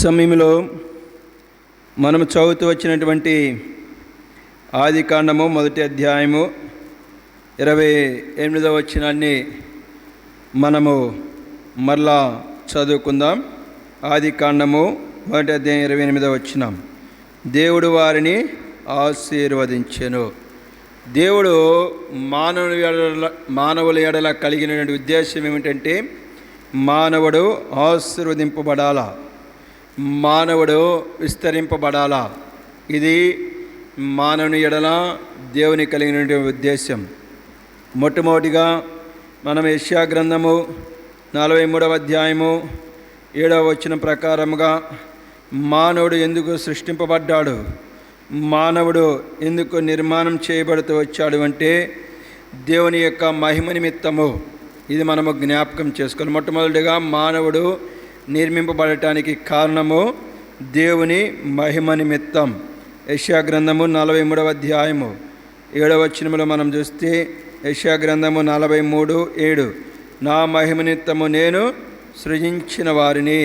సమయంలో మనం చదువుతూ వచ్చినటువంటి ఆదికాండము 1వ అధ్యాయము 28వ వచనాన్ని మనము మరలా చదువుకుందాం. ఆదికాండము 1వ అధ్యాయం 28వ వచనం. దేవుడు వారిని ఆశీర్వదించెను. దేవుడు మానవుల ఎడల కలిగినటువంటి ఉద్దేశం ఏమిటంటే మానవుడు ఆశీర్వదింపబడాలా, మానవుడు విస్తరింపబడాలా. ఇది మానవుని ఎడల దేవుని కలిగినటువంటి ఉద్దేశం. మొట్టమొదటిగా మనం యెషయా గ్రంథము 43వ అధ్యాయము 7వ వచనం ప్రకారముగా మానవుడు ఎందుకు సృష్టింపబడ్డాడు, మానవుడు ఎందుకు నిర్మాణం చేయబడుతూ వచ్చాడు అంటే దేవుని యొక్క మహిమ నిమిత్తము. ఇది మనము జ్ఞాపకం చేసుకోవాలి. మొట్టమొదటిగా మానవుడు నిర్మింపబడటానికి కారణము దేవుని మహిమ నిమిత్తం. యెషయా గ్రంథము 43వ అధ్యాయము 7వ వచనములో మనం చూస్తే యెషయా గ్రంథము 43:7 నా మహిమ నిమిత్తము నేను సృజించిన వారిని.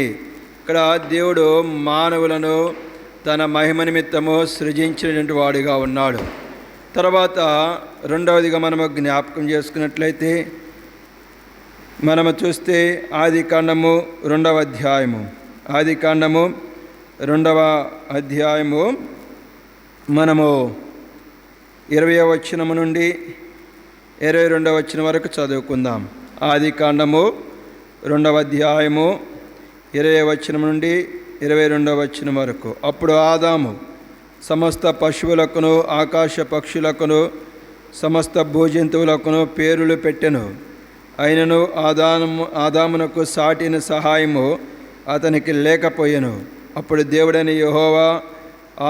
ఇక్కడ దేవుడు మానవులను తన మహిమ నిమిత్తము సృజించినటువంటి వాడిగా ఉన్నాడు. తర్వాత రెండవదిగా మనము జ్ఞాపకం చేసుకున్నట్లయితే మనము చూస్తే ఆదికాండము 2వ అధ్యాయము, ఆదికాండము 2వ అధ్యాయము మనము 20వ వచనము నుండి 22వ వచనం వరకు చదువుకుందాం. ఆదికాండము 2వ అధ్యాయము 20వ వచనం నుండి 22వ వచనం వరకు. అప్పుడు ఆదాము సమస్త పశువులకును ఆకాశ పక్షులకును సమస్త భూజంతువులకును పేరులు పెట్టెను. అయినను ఆదామునకు సాటిన సహాయము అతనికి లేకపోయెను. అప్పుడు దేవుడైన యెహోవా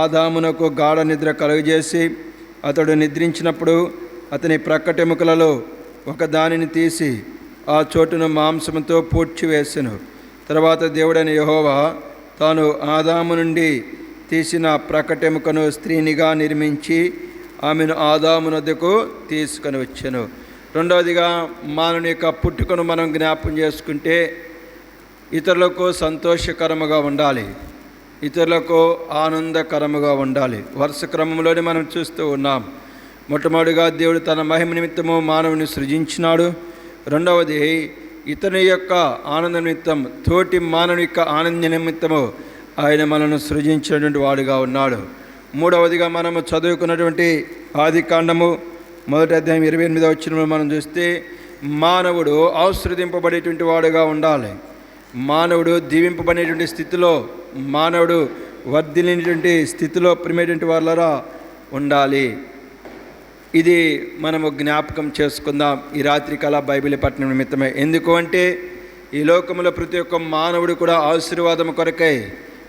ఆదామునకు గాఢ నిద్ర కలుగజేసి అతడు నిద్రించినప్పుడు అతని ప్రక్కటెముకలలో ఒకదానిని తీసి ఆ చోటును మాంసముతో పూడ్చివేసెను. తర్వాత దేవుడైన యెహోవా తాను ఆదాము నుండి తీసిన ప్రక్కటెముకను స్త్రీనిగా నిర్మించి ఆమెను ఆదాము వద్దకు తీసుకొని వచ్చెను. రెండవదిగా మానవుని యొక్క పుట్టుకను మనం జ్ఞాపకం చేసుకుంటే ఇతరులకు సంతోషకరముగా ఉండాలి, ఇతరులకు ఆనందకరముగా ఉండాలి. వరుస క్రమంలోనే మనం చూస్తూ ఉన్నాం. మొట్టమొదటిగా దేవుడు తన మహిమ నిమిత్తము మానవుని సృజించినాడు. రెండవది ఇతని యొక్క ఆనంద నిమిత్తం, తోటి మానవుని యొక్క ఆనంద నిమిత్తము ఆయన మనను సృజించినటువంటి వాడుగా ఉన్నాడు. మూడవదిగా మనము చదువుకున్నటువంటి ఆదికాండము 1వ అధ్యాయం 28వ వచనంలో మనం చూస్తే మానవుడు ఆశీర్వదింపబడేటువంటి వాడుగా ఉండాలి. మానవుడు దీవింపబడేటువంటి స్థితిలో, మానవుడు వర్ధిల్లినటువంటి స్థితిలో ప్రియమైనటువంటి వాళ్ళరా ఉండాలి. ఇది మనము జ్ఞాపకం చేసుకుందాం ఈ రాత్రికాల బైబిల్ పఠనం నిమిత్తమే. ఎందుకు అంటే ఈ లోకంలో ప్రతి ఒక్క మానవుడు కూడా ఆశీర్వాదం కొరకై,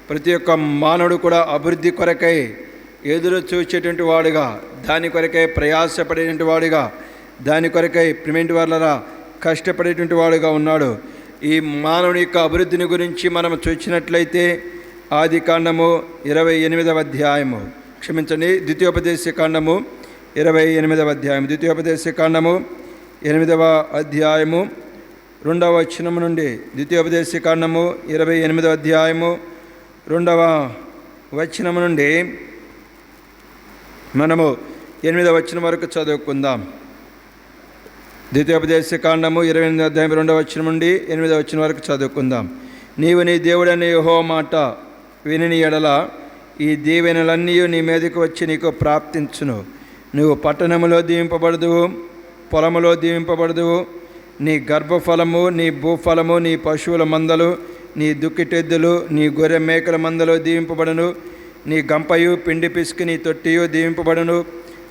ప్రతి ఒక్క మానవుడు కూడా అభివృద్ధి కొరకై ఎదురు చూచేటువంటి వాడుగా, దాని కొరకై ప్రయాసపడేటువంటి వాడుగా, దాని కొరకై ప్రిమెంట్ వాళ్ళరా కష్టపడేటువంటి వాడుగా ఉన్నాడు. ఈ మానవుని యొక్క అభివృద్ధిని గురించి మనం చూసినట్లయితే ఆదికాండము 28వ అధ్యాయము, క్షమించండి, ద్వితీయోపదేశకాండము 28వ అధ్యాయం, ద్వితీయోపదేశకాండము 8వ అధ్యాయము 2వ వచనము నుండి, ద్వితీయోపదేశకాండము 28వ అధ్యాయము 2వ వచనము నుండి మనము 8వ వచనం వరకు చదువుకుందాం. ద్వితీయోపదేశకాండము 28వ అధ్యాయం 2వ వచనం నుండి 8వ వచనం వరకు చదువుకుందాం. నీవు నీ దేవుడైన యెహోవా మాట విని ఎడల ఈ దీవెనలన్నీ నీ మీదకు వచ్చి నీకు ప్రాప్తించును. నువ్వు పట్టణములో దీవింపబడదువు, పొలములో దీవింపబడదువు. నీ గర్భఫలము, నీ భూఫలము, నీ పశువుల మందలు, నీ దుక్కిటెద్దులు, నీ గొర్రె మేకల మందలో దీవింపబడను. నీ గంపయు, పిండి పిసికి, నీ తొట్టియు దీవింపబడను.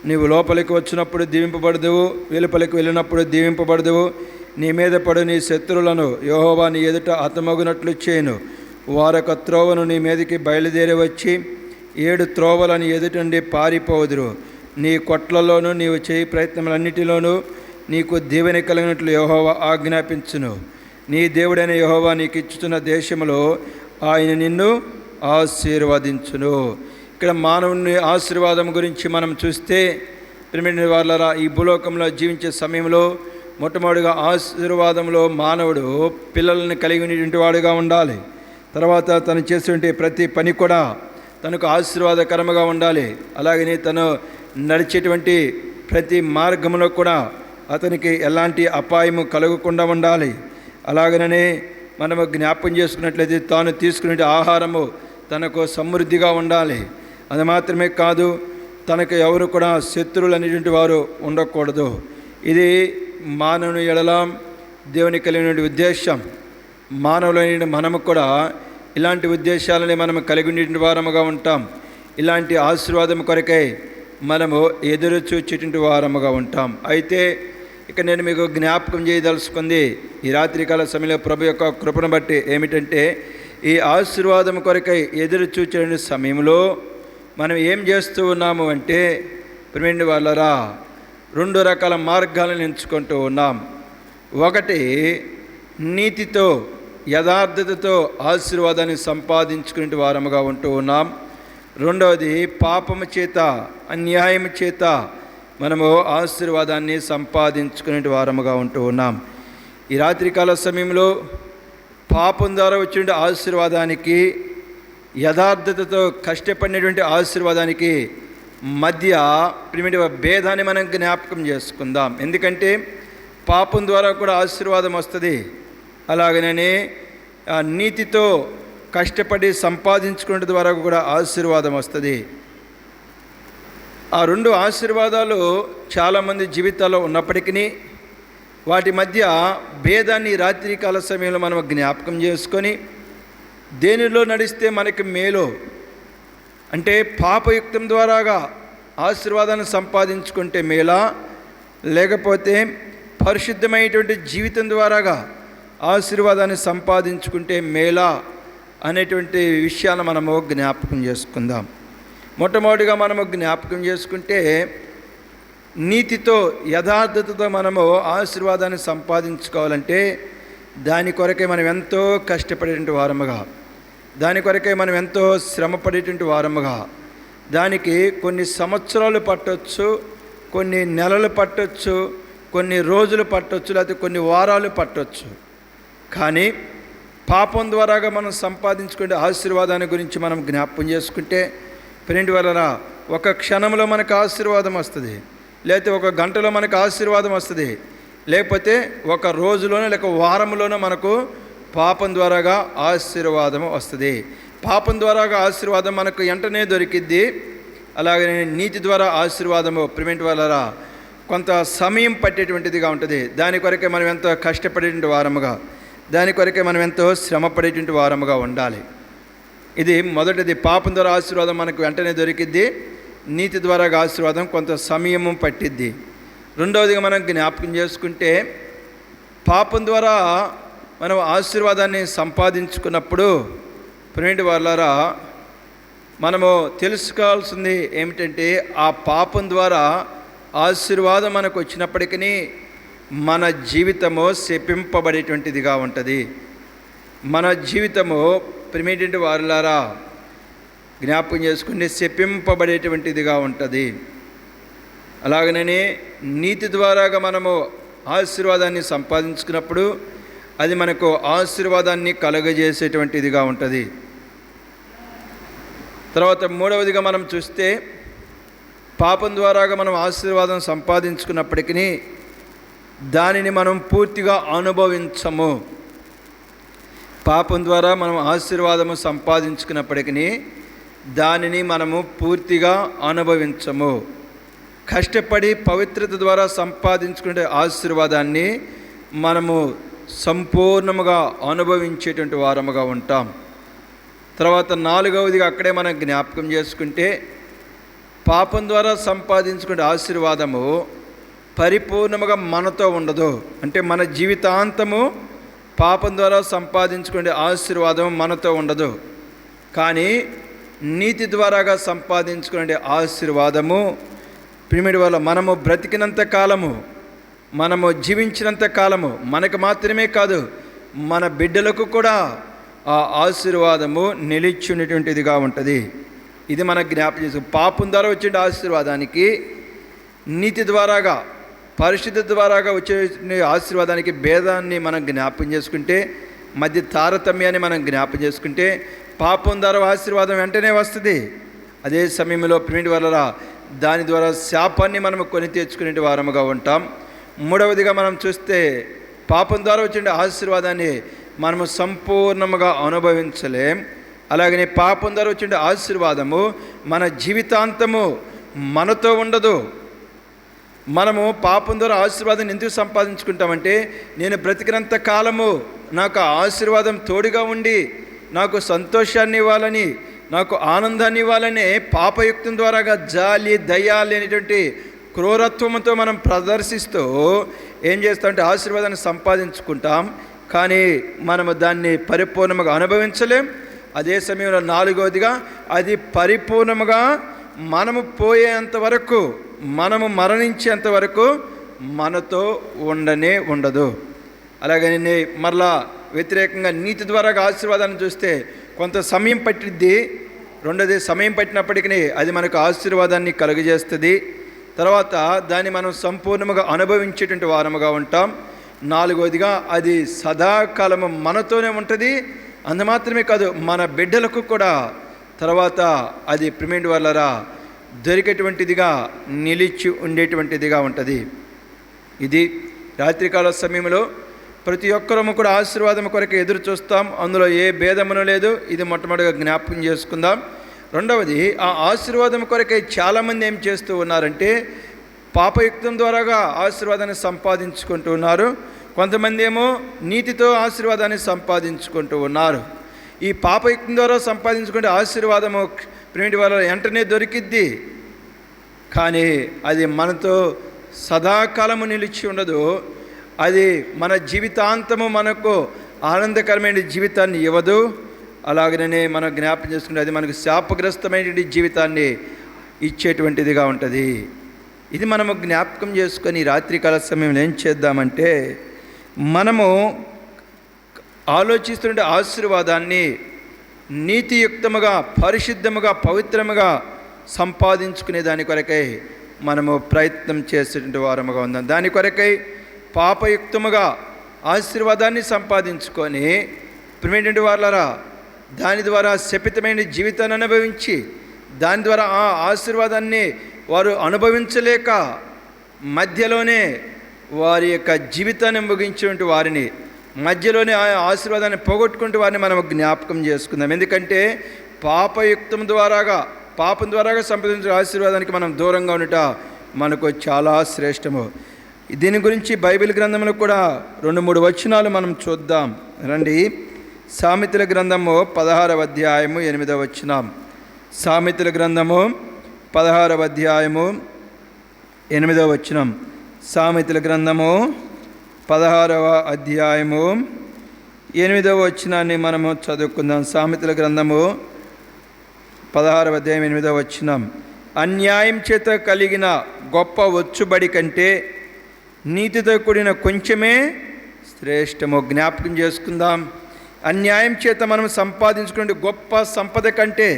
నీవు లోపలికి వచ్చినప్పుడు దీవింపబడదువు, వెలుపలికి వెళ్ళినప్పుడు దీవింపబడదువు. నీ మీద పడు నీ శత్రువులను యెహోవా నీ ఎదుట హతమగునట్లు చేయను. వారొక త్రోవను నీ మీదకి బయలుదేరి వచ్చి 7 త్రోవల నీ ఎదుటండి పారిపోదురు. నీ కొట్లలోనూ నీవు చేయి ప్రయత్నములన్నిటిలోనూ నీకు దీవెన కలిగినట్లు యెహోవా ఆజ్ఞాపించును. నీ దేవుడైన యెహోవా నీకు ఇచ్చుతున్న దేశంలో ఆయన నిన్ను ఆశీర్వదించును. ఇక్కడ మానవుని ఆశీర్వాదం గురించి మనం చూస్తే ప్రియమైన వాళ్ళరా ఈ భూలోకంలో జీవించే సమయంలో మొట్టమొదటిగా ఆశీర్వాదంలో మానవుడు పిల్లల్ని కలిగి ఉన్నటువంటి వాడుగా ఉండాలి. తర్వాత తను చేసేటువంటి ప్రతి పని కూడా తనకు ఆశీర్వాదకరముగా ఉండాలి. అలాగని తను నడిచేటువంటి ప్రతి మార్గంలో కూడా అతనికి ఎలాంటి అపాయము కలగకుండా ఉండాలి. అలాగనే మనము జ్ఞాపకం చేసుకున్నట్లయితే తాను తీసుకునే ఆహారము తనకు సమృద్ధిగా ఉండాలి. అది మాత్రమే కాదు, తనకు ఎవరు కూడా శత్రువులు అనేటువంటి వారు ఉండకూడదు. ఇది మానవుని ఎడల దేవుని కలిగిన ఉద్దేశం. మానవులైన మనము కూడా ఇలాంటి ఉద్దేశాలని మనము కలిగి ఉండేటువంటి వారముగా ఉంటాం. ఇలాంటి ఆశీర్వాదం కొరకై మనము ఎదురు చూచేటువంటి వారముగా ఉంటాం. అయితే ఇక నేను మీకు జ్ఞాపకం చేయదలుచుకుంది ఈ రాత్రికాల సమయంలో ప్రభు యొక్క కృపను బట్టి ఏమిటంటే, ఈ ఆశీర్వాదం కొరకై ఎదురు చూచే సమయంలో మనం ఏం చేస్తూ ఉన్నాము అంటే, ప్రియమైన వాళ్ళరా, 2 రకాల మార్గాలను ఎంచుకుంటూ ఉన్నాం. ఒకటి, నీతితో యథార్థతతో ఆశీర్వాదాన్ని సంపాదించుకునే వారముగా ఉంటూ ఉన్నాం. రెండవది, పాపము చేత అన్యాయము చేత మనము ఆశీర్వాదాన్ని సంపాదించుకునే వారముగా ఉంటూ ఉన్నాం. ఈ రాత్రికాల సమయంలో పాపం ద్వారా వచ్చిన ఆశీర్వాదానికి, యథార్థతతో కష్టపడినటువంటి ఆశీర్వాదానికి మధ్య ప్రిమిటివ్ భేదాన్ని మనం జ్ఞాపకం చేసుకుందాం. ఎందుకంటే పాపం ద్వారా కూడా ఆశీర్వాదం వస్తుంది, అలాగనే నీతితో కష్టపడి సంపాదించుకునే ద్వారా కూడా ఆశీర్వాదం వస్తుంది. ఆ 2 ఆశీర్వాదాలు చాలామంది జీవితాల్లో ఉన్నప్పటికీ వాటి మధ్య భేదాన్ని రాత్రికాల సమయంలో మనం జ్ఞాపకం చేసుకొని, దేనిలో నడిస్తే మనకి మేలు అంటే, పాపయుక్తం ద్వారాగా ఆశీర్వాదాన్ని సంపాదించుకుంటే మేలా, లేకపోతే పరిశుద్ధమైనటువంటి జీవితం ద్వారాగా ఆశీర్వాదాన్ని సంపాదించుకుంటే మేలా అనేటువంటి విషయాన్ని మనము జ్ఞాపకం చేసుకుందాం. మొట్టమొదటిగా మనము జ్ఞాపకం చేసుకుంటే, నీతితో యథార్థతతో మనము ఆశీర్వాదాన్ని సంపాదించుకోవాలంటే దాని కొరకే మనం ఎంతో కష్టపడేటువంటి వారముగా, దాని కొరకే మనం ఎంతో శ్రమపడేటువంటి వారముగా, దానికి కొన్ని సంవత్సరాలు పట్టవచ్చు, కొన్ని నెలలు పట్టవచ్చు, కొన్ని రోజులు పట్టవచ్చు, లేకపోతే కొన్ని వారాలు పట్టవచ్చు. కానీ పాపం ద్వారాగా మనం సంపాదించుకునే ఆశీర్వాదాన్ని గురించి మనం జ్ఞాపకం చేసుకుంటే, ఫ్రెండ్ వలన ఒక క్షణంలో మనకు ఆశీర్వాదం వస్తుంది, లేకపోతే ఒక గంటలో మనకు ఆశీర్వాదం వస్తుంది, లేకపోతే ఒక రోజులోనో లేక వారంలోనో మనకు పాపం ద్వారాగా ఆశీర్వాదం వస్తుంది. పాపం ద్వారాగా ఆశీర్వాదం మనకు వెంటనే దొరికిద్ది. అలాగనే నీతి ద్వారా ఆశీర్వాదము ప్రివెంట్ వల్ల కొంత సమయం పట్టేటువంటిదిగా ఉంటుంది. దాని కొరకే మనం ఎంతో కష్టపడేటువంటి వారముగా, దాని కొరకే మనం ఎంతో శ్రమపడేటువంటి వారముగా ఉండాలి. ఇది మొదటిది. పాపం ద్వారా ఆశీర్వాదం మనకు వెంటనే దొరికిద్ది, నీతి ద్వారా ఆశీర్వాదం కొంత సమయము పట్టిద్ది. రెండవదిగా మనం జ్ఞాపకం చేసుకుంటే, పాపం ద్వారా మనం ఆశీర్వాదాన్ని సంపాదించుకున్నప్పుడు ప్రియుడి వాళ్ళారా, మనము తెలుసుకోవాల్సింది ఏమిటంటే, ఆ పాపం ద్వారా ఆశీర్వాదం మనకు వచ్చినప్పటికీ మన జీవితము శపింపబడేటువంటిదిగా ఉంటుంది. మన జీవితము ప్రిమిటెంట్ వారులారా జ్ఞాపకం చేసుకుని శపింపబడేటువంటిదిగా ఉంటుంది. అలాగనే నీతి ద్వారాగా మనము ఆశీర్వాదాన్ని సంపాదించుకున్నప్పుడు అది మనకు ఆశీర్వాదాన్ని కలుగజేసేటువంటిదిగా ఉంటుంది. తర్వాత మూడవదిగా మనం చూస్తే, పాపం ద్వారాగా మనం ఆశీర్వాదం సంపాదించుకున్నప్పటికీ దానిని మనం పూర్తిగా అనుభవించము. పాపం ద్వారా మనం ఆశీర్వాదము సంపాదించుకున్నప్పటికీ దానిని మనము పూర్తిగా అనుభవించము. కష్టపడి పవిత్రత ద్వారా సంపాదించుకునే ఆశీర్వాదాన్ని మనము సంపూర్ణముగా అనుభవించేటువంటి వారముగా ఉంటాం. తర్వాత నాలుగవదిగా అక్కడే మనం జ్ఞాపకం చేసుకుంటే, పాపం ద్వారా సంపాదించుకునే ఆశీర్వాదము పరిపూర్ణముగా మనతో ఉండదు. అంటే మన జీవితాంతము పాపం ద్వారా సంపాదించుకునే ఆశీర్వాదం మనతో ఉండదు. కానీ నీతి ద్వారాగా సంపాదించుకునే ఆశీర్వాదము ప్రిమిడి వల్ల మనము బ్రతికినంత కాలము, మనము జీవించినంత కాలము, మనకు మాత్రమే కాదు మన బిడ్డలకు కూడా ఆ ఆశీర్వాదము నిలిచున్నటువంటిదిగా ఉంటుంది. ఇది మనకు జ్ఞాపకం చేసుకో. పాపం ద్వారా వచ్చే ఆశీర్వాదానికి, నీతి ద్వారాగా పరిశుద్ధ ద్వారాగా వచ్చే ఆశీర్వాదానికి భేదాన్ని మనం జ్ఞాపకం చేసుకుంటే మధ్య తారతమ్యాన్ని మనం జ్ఞాపం చేసుకుంటే పాపం ద్వారా ఆశీర్వాదం వెంటనే వస్తుంది. అదే సమయంలో ప్రిమిటి వల్ల దాని ద్వారా శాపాన్ని మనము కొని తెచ్చుకునే వారముగా ఉంటాం. మూడవదిగా మనం చూస్తే పాపం ద్వారా వచ్చిన ఆశీర్వాదాన్ని మనము సంపూర్ణముగా అనుభవించలేం. అలాగనే పాపం ద్వారా వచ్చిన ఆశీర్వాదము మన జీవితాంతము మనతో ఉండదు. మనము పాపం ద్వారా ఆశీర్వాదాన్ని ఎందుకు సంపాదించుకుంటామంటే, నేను బ్రతికినంత కాలము నాకు ఆశీర్వాదం తోడుగా ఉండి నాకు సంతోషాన్ని ఇవ్వాలని, నాకు ఆనందాన్ని ఇవ్వాలని పాపయుక్తం ద్వారాగా జాలి దయ లేనిటువంటి క్రూరత్వంతో మనం ప్రదర్శిస్తూ ఏం చేస్తామంటే ఆశీర్వాదాన్ని సంపాదించుకుంటాం. కానీ మనము దాన్ని పరిపూర్ణముగా అనుభవించలేం. అదే సమయంలో నాలుగవదిగా అది పరిపూర్ణముగా మనము పోయేంత వరకు, మనము మరణించేంత వరకు మనతో ఉండనే ఉండదు. అలాగని మరలా వ్యతిరేకంగా నీతి ద్వారా ఆశీర్వాదాన్ని చూస్తే కొంత సమయం పట్టిద్ది. రెండోది, సమయం పట్టినప్పటికీ అది మనకు ఆశీర్వాదాన్ని కలుగజేస్తుంది. తర్వాత దాన్ని మనం సంపూర్ణముగా అనుభవించేటువంటి వారముగా ఉంటాం. నాలుగవదిగా అది సదాకాలము మనతోనే ఉంటుంది. అంత మాత్రమే కాదు, మన బిడ్డలకు కూడా తర్వాత అది ప్రిమెంట్ వల్లరా దొరికేటువంటిదిగా నిలిచి ఉండేటువంటిదిగా ఉంటుంది. ఇది రాత్రికాల సమయంలో ప్రతి ఒక్కరము కూడా ఆశీర్వాదం కొరకు ఎదురు చూస్తాం. అందులో ఏ భేదమును లేదు. ఇది మొట్టమొదటిగా జ్ఞాపకం చేసుకుందాం. రెండవది, ఆ ఆశీర్వాదం కొరకై చాలామంది ఏం చేస్తూ ఉన్నారంటే పాపయుక్తం ద్వారాగా ఆశీర్వాదాన్ని సంపాదించుకుంటూ ఉన్నారు. కొంతమంది ఏమో నీతితో ఆశీర్వాదాన్ని సంపాదించుకుంటూ ఉన్నారు. ఈ పాపయుక్తం ద్వారా సంపాదించుకుంటే ఆశీర్వాదము ప్రేమిటి వల్ల వెంటనే దొరికిద్ది, కానీ అది మనతో సదాకాలము నిలిచి ఉండదు. అది మన జీవితాంతము మనకు ఆనందకరమైన జీవితాన్ని ఇవ్వదు. అలాగనే మనం జ్ఞాపకం చేసుకుంటే అది మనకు శాపగ్రస్తమైనటువంటి జీవితాన్ని ఇచ్చేటువంటిదిగా ఉంటుంది. ఇది మనము జ్ఞాపకం చేసుకొని రాత్రికాల సమయంలో ఏం చేద్దామంటే, మనము ఆలోచిస్తుంటే ఆశీర్వాదాన్ని నీతియుక్తముగా, పరిశుద్ధముగా, పవిత్రముగా సంపాదించుకునే దాని కొరకై మనము ప్రయత్నం చేసేటువంటి వారముగా ఉందాం. దాని కొరకై పాపయుక్తముగా ఆశీర్వాదాన్ని సంపాదించుకొని ప్రిమేటువంటి వాళ్ళరా దాని ద్వారా శపితమైన జీవితాన్ని అనుభవించి దాని ద్వారా ఆ ఆశీర్వాదాన్ని వారు అనుభవించలేక మధ్యలోనే వారి యొక్క జీవితాన్ని ముగించేటువంటి వారిని, మధ్యలోనే ఆ ఆశీర్వాదాన్ని పోగొట్టుకుంటూ వారిని మనం జ్ఞాపకం చేసుకుందాం. ఎందుకంటే పాపం ద్వారాగా సంపాదించిన ఆశీర్వాదానికి మనం దూరంగా ఉండట మనకు చాలా శ్రేష్టము. దీని గురించి బైబిల్ గ్రంథంలో కూడా 2-3 వచనాలు మనం చూద్దాం రండి. సామెతల గ్రంథము 16వ అధ్యాయము 8వ వచనం. సామెతల గ్రంథము 16వ అధ్యాయము 8వ వచనం. సామెతల గ్రంథము 16వ అధ్యాయము 8వ వచనాన్ని మనము చదువుకుందాం. సామెతల గ్రంథము 16వ అధ్యాయం 8వ వచనం. అన్యాయం చేత కలిగిన గొప్ప వచ్చుబడి కంటే నీతితో కూడిన కొంచెమే శ్రేష్టము. జ్ఞాపకం చేసుకుందాం. అన్యాయం చేత మనం సంపాదించుకునే గొప్ప సంపద కంటే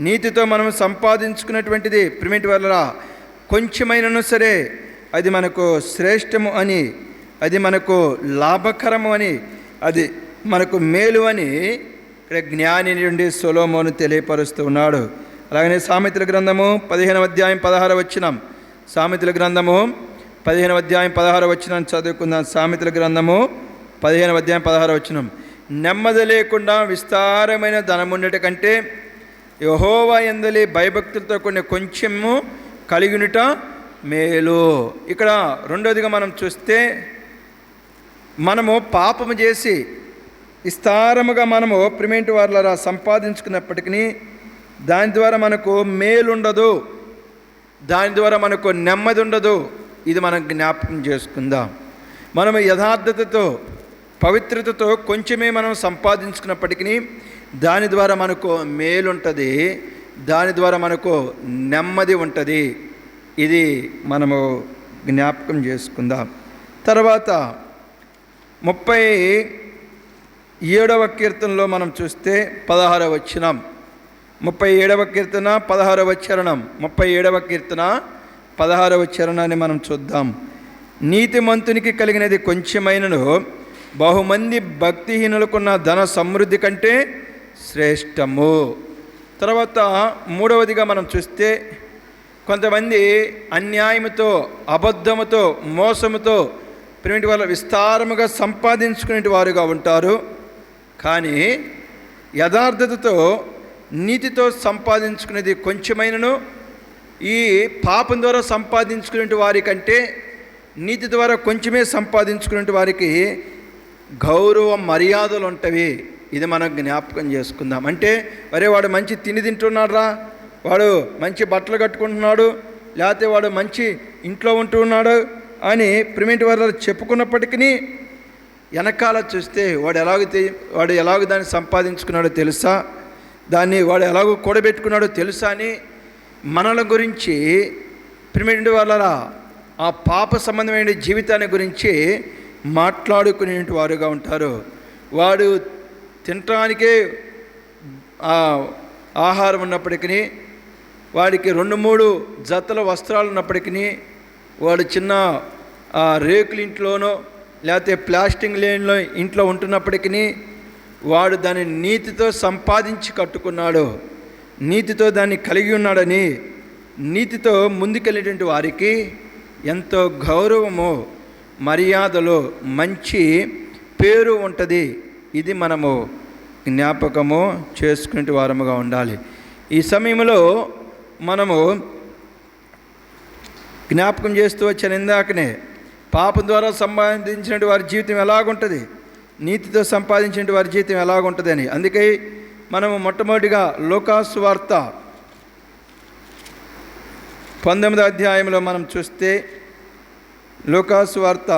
నీతితో మనం సంపాదించుకున్నటువంటిది ప్రిమిటి వల్ల కొంచెమైనను సరే అది మనకు శ్రేష్టము అని, అది మనకు లాభకరము అని, అది మనకు మేలు అని ఇక్కడ జ్ఞాని నుండి సొలొమోను తెలియపరుస్తూ ఉన్నాడు. అలాగనే సామెతల గ్రంథము 15వ అధ్యాయం 16వ వచనం. సామెతల గ్రంథము 15వ అధ్యాయం 16వ వచనం చదువుకుందాం. సామెతల గ్రంథము 15వ అధ్యాయం 16వ వచనం. నెమ్మది లేకుండా విస్తారమైన ధనముండట కంటే యెహోవా యందలి భయభక్తులతో కొన్ని కొంచెము కలిగినట మేలు. ఇక్కడ రెండోదిగా మనం చూస్తే, మనము పాపము చేసి విస్తారముగా మనము ప్రిమెంట్ వార్లరా సంపాదించుకున్నప్పటికీ దాని ద్వారా మనకు మేలుండదు, దాని ద్వారా మనకు నెమ్మది ఉండదు. ఇది మనం జ్ఞాపకం చేసుకుందాం. మనము యథార్థతతో, పవిత్రతతో కొంచెమే మనం సంపాదించుకున్నప్పటికీ దాని ద్వారా మనకు మేలుంటుంది, దాని ద్వారా మనకు నెమ్మది ఉంటుంది. ఇది మనము జ్ఞాపకం చేసుకుందాం. తర్వాత 37వ కీర్తనలో మనం చూస్తే 16వ వచనం. 37వ కీర్తన 16వ చరణం. 37వ కీర్తన 16వ చరణాన్ని మనం చూద్దాం. నీతిమంతునికి కలిగినది కొంచెమైనను బహుమంది భక్తిహీనులకున్న ధన సమృద్ధి కంటే శ్రేష్టము. తర్వాత మూడవదిగా మనం చూస్తే, కొంతమంది అన్యాయముతో, అబద్ధముతో, మోసముతో ప్రేమిటి వాళ్ళ విస్తారముగా సంపాదించుకునే వారుగా ఉంటారు. కానీ యథార్థతతో, నీతితో సంపాదించుకునేది కొంచెమైనను ఈ పాపం ద్వారా సంపాదించుకునే వారి కంటే నీతి ద్వారా కొంచెమే సంపాదించుకునే వారికి గౌరవ మర్యాదలు ఉంటవి. ఇది మనం జ్ఞాపకం చేసుకుందాం. అంటే వరే వాడు మంచి తిండి తింటున్నాడు రా, వాడు మంచి బట్టలు కట్టుకుంటున్నాడు, లేకపోతే వాడు మంచి ఇంట్లో ఉంటున్నాడు అని ప్రిమిటి వారు చెప్పుకున్నప్పటికీ వెనకాల చూస్తే వాడు ఎలాగ దాన్ని సంపాదించుకున్నాడో తెలుసా, దాన్ని వాడు ఎలాగో కూడబెట్టుకున్నాడో తెలుసా అని మనల గురించి ప్రిమిటి వాళ్ళ ఆ పాప సంబంధమైన జీవితాన్ని గురించి మాట్లాడుకునే వారుగా ఉంటారు. వాడు తినటానికే ఆహారం ఉన్నప్పటికీ, వాడికి 2-3 జతల వస్త్రాలు ఉన్నప్పటికీ, వాడు చిన్న రేకుల ఇంట్లోనో లేకపోతే ప్లాస్టిక్ లేన్లో ఇంట్లో ఉంటున్నప్పటికీ వాడు దాన్ని నీతితో సంపాదించి కట్టుకున్నాడు, నీతితో దాన్ని కలిగి ఉన్నాడని నీతితో ముందుకెళ్ళేటువంటి వారికి ఎంతో గౌరవము, మర్యాదలు, మంచి పేరు ఉంటుంది. ఇది మనము జ్ఞాపకము చేసుకునే వారముగా ఉండాలి. ఈ సమయంలో మనము జ్ఞాపకం చేస్తూ వచ్చాను ఇందాకనే, పాపం ద్వారా సంపాదించిన వారి జీవితం ఎలాగుంటుంది, నీతితో సంపాదించిన వారి జీవితం ఎలాగుంటుంది అని. అందుకే మనము మొట్టమొదటిగా లూకాసు వార్త 19వ అధ్యాయంలో మనం చూస్తే, లూకాసు వార్త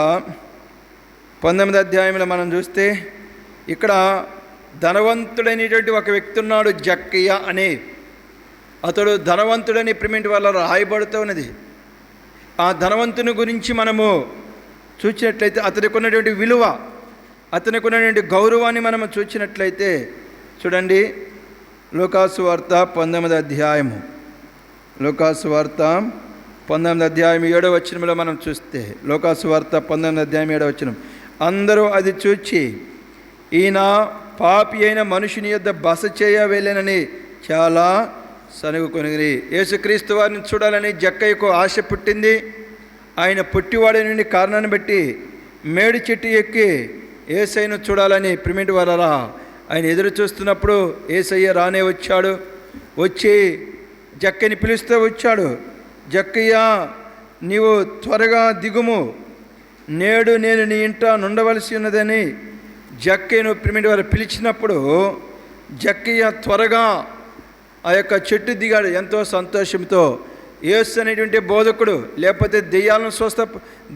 19వ అధ్యాయంలో మనం చూస్తే ఇక్కడ ధనవంతుడైనటువంటి ఒక వ్యక్తి ఉన్నాడు, జక్కయ్య అనే. అతడు ధనవంతుడని ప్రిమిటి వల్ల రాయబడుతూ ఉన్నది. ఆ ధనవంతుని గురించి మనము చూసినట్లయితే అతనికి ఉన్నటువంటి విలువ, అతనికి ఉన్నటువంటి గౌరవాన్ని మనము చూసినట్లయితే చూడండి, లూకాసు వార్త 19వ అధ్యాయము, లూకాసు వార్త 19వ అధ్యాయం 7వ వచనంలో మనం చూస్తే, లూకాసు వార్త 19వ అధ్యాయం 7వ వచనం, అందరూ అది చూచి ఈయన పాపి అయిన మనుషుని యొద్ద బస చేయ వెళ్ళనని చాలా సనుగుకొని. యేసుక్రీస్తు వారిని చూడాలని జక్కయ్యకు ఆశ పుట్టింది. ఆయన పుట్టివాడని కారణాన్ని బట్టి మేడి చెట్టు ఎక్కి యేసయ్యను చూడాలని ప్రిమిటి వారలా ఆయన ఎదురు చూస్తున్నప్పుడు యేసయ్య రానే వచ్చాడు. వచ్చి జక్కయ్యని పిలుస్తూ వచ్చాడు, జక్కయ్య నీవు త్వరగా దిగుము, నేడు నేను నీ ఇంట నుండవలసి ఉన్నదని జక్కయ్యను ప్రిమిటి వారు పిలిచినప్పుడు జక్కయ్య త్వరగా ఆ యొక్క చెట్టు దిగాడు ఎంతో సంతోషంతో. యేసు అనేటువంటి బోధకుడు, లేకపోతే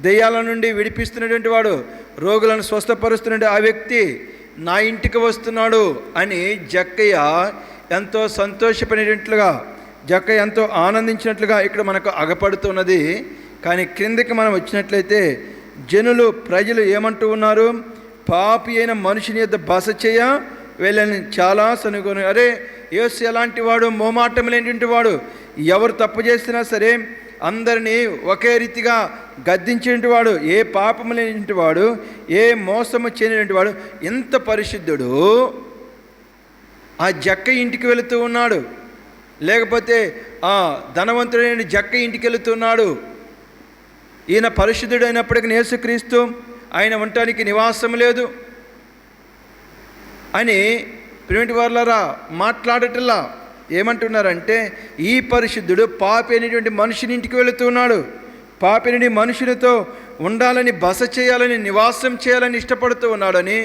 దెయ్యాల నుండి విడిపిస్తున్నటువంటి వాడు, రోగులను స్వస్థపరుస్తున్నటువంటి ఆ వ్యక్తి నా ఇంటికి వస్తున్నాడు అని జక్కయ్య ఎంతో సంతోషపడినట్లుగా, జక్కయ్య ఎంతో ఆనందించినట్లుగా ఇక్కడ మనకు అగపడుతున్నది. కానీ క్రిందకి మనం వచ్చినట్లయితే ప్రజలు ఏమంటూ ఉన్నారు, పాపి అయిన మనిషిని యొద్ద బస చేయ వెళ్ళని చాలా సనుకొని. అరే యేసు ఎలాంటి వాడు, మోమాటం లేనిటువంటి వాడు, ఎవరు తప్పు చేసినా సరే అందరినీ ఒకే రీతిగా గద్దించేటువంటి వాడు, ఏ పాపము లేనిటువంటి వాడు, ఏ మోసము చేయనటువంటి వాడు, ఎంత పరిశుద్ధుడు ఆ జక్క ఇంటికి వెళుతూ ఉన్నాడు, లేకపోతే ఆ ధనవంతుడైన జక్క ఇంటికి వెళుతున్నాడు. ఈయన పరిశుద్ధుడైనప్పటికీ యేసుక్రీస్తు ఆయన ఉండటానికి నివాసం లేదు అని ప్రిమిటి వారులారా మాట్లాడటల్లా. ఏమంటున్నారంటే ఈ పరిశుద్ధుడు పాపి అనేటువంటి మనుషుని ఇంటికి వెళుతున్నాడు, పాపి అనేటువంటి మనుషులతో ఉండాలని, బస చేయాలని, నివాసం చేయాలని ఇష్టపడుతూ ఉన్నాడని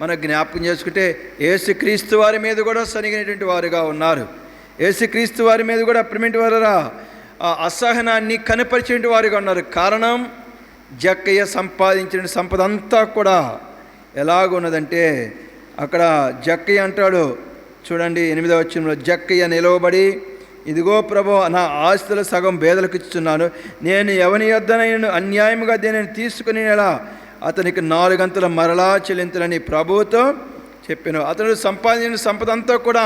మనం జ్ఞాపకం చేసుకుంటే యేసుక్రీస్తు వారి మీద కూడా సనిగినటువంటి వారుగా ఉన్నారు. యేసుక్రీస్తు వారి మీద కూడా ప్రిమిటి వారులారా ఆ అసహనాన్ని కనపరిచేటువంటి వారుగా ఉన్నారు. కారణం జక్కయ్య సంపాదించిన సంపద అంతా కూడా ఎలాగున్నదంటే, అక్కడ జక్కయ్య అంటాడు చూడండి 8వ వచనంలో, జక్కయ్య నిలవబడి ఇదిగో ప్రభు నా ఆస్తుల సగం పేదలకు ఇస్తున్నాను, నేను ఎవని యొద్దనైనా అన్యాయముగా దేనిని తీసుకుని అతనికి 4 గంటల మరలా చెల్లించాలని ప్రభువుతో చెప్పాను. అతడు సంపాదించిన సంపద అంతా కూడా,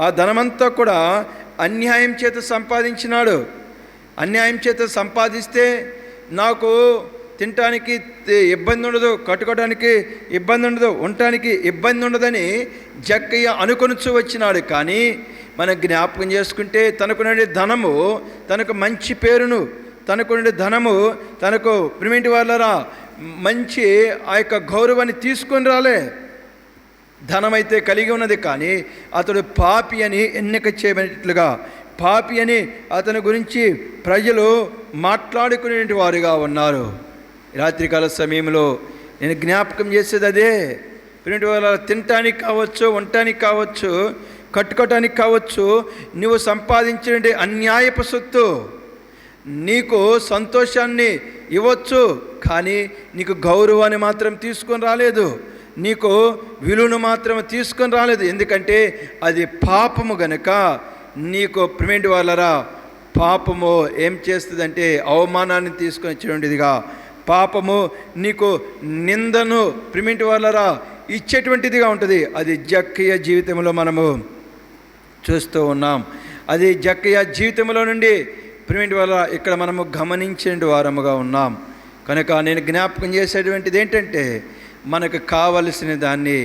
ఆ ధనమంతా కూడా అన్యాయం చేత సంపాదించినాడు. అన్యాయం చేత సంపాదిస్తే నాకు తినటానికి ఇబ్బంది ఉండదు, కట్టుకోవడానికి ఇబ్బంది ఉండదు, ఉండటానికి ఇబ్బంది ఉండదని జక్కయ్య అనుకొనుచు వచ్చినాడు. కానీ మనం జ్ఞాపకం చేసుకుంటే తనకునే ధనము తనకు మంచి పేరును, తనకునే ధనము తనకు ప్రిమిటి వాళ్ళరా మంచి ఆ యొక్క గౌరవాన్ని తీసుకొని రాలే. ధనమైతే కలిగి ఉన్నది, కానీ అతడు పాపి అని ఎన్నిక చేయబడినట్లుగా, పాపి అని అతని గురించి ప్రజలు మాట్లాడుకునే వారుగా ఉన్నారు. రాత్రికాల సమయంలో నేను జ్ఞాపకం చేసేది అదే. ప్రిమిటి వాళ్ళ తినటానికి కావచ్చు, ఉండటానికి కావచ్చు, కట్టుకోవటానికి కావచ్చు, నువ్వు సంపాదించిన అన్యాయపు సొత్తు నీకు సంతోషాన్ని ఇవ్వచ్చు, కానీ నీకు గౌరవాన్ని మాత్రం తీసుకొని రాలేదు, నీకు విలువను మాత్రం తీసుకొని రాలేదు. ఎందుకంటే అది పాపము గనుక. నీకు ప్రిమిటి వాళ్ళరా పాపము ఏం చేస్తుందంటే అవమానాన్ని తీసుకొని ఇచ్చేటువంటిదిగా, పాపము నీకు నిందను ప్రిమిటి వాళ్ళరా ఇచ్చేటువంటిదిగా ఉంటుంది. అది జక్కయ్య జీవితంలో మనము చూస్తూ ఉన్నాం. అది జక్కయ్య జీవితంలో నుండి ప్రిమిటి వాళ్ళ ఇక్కడ మనము గమనించే వారముగా ఉన్నాం. కనుక నేను జ్ఞాపకం చేసేటువంటిది ఏంటంటే మనకు కావలసిన దాన్ని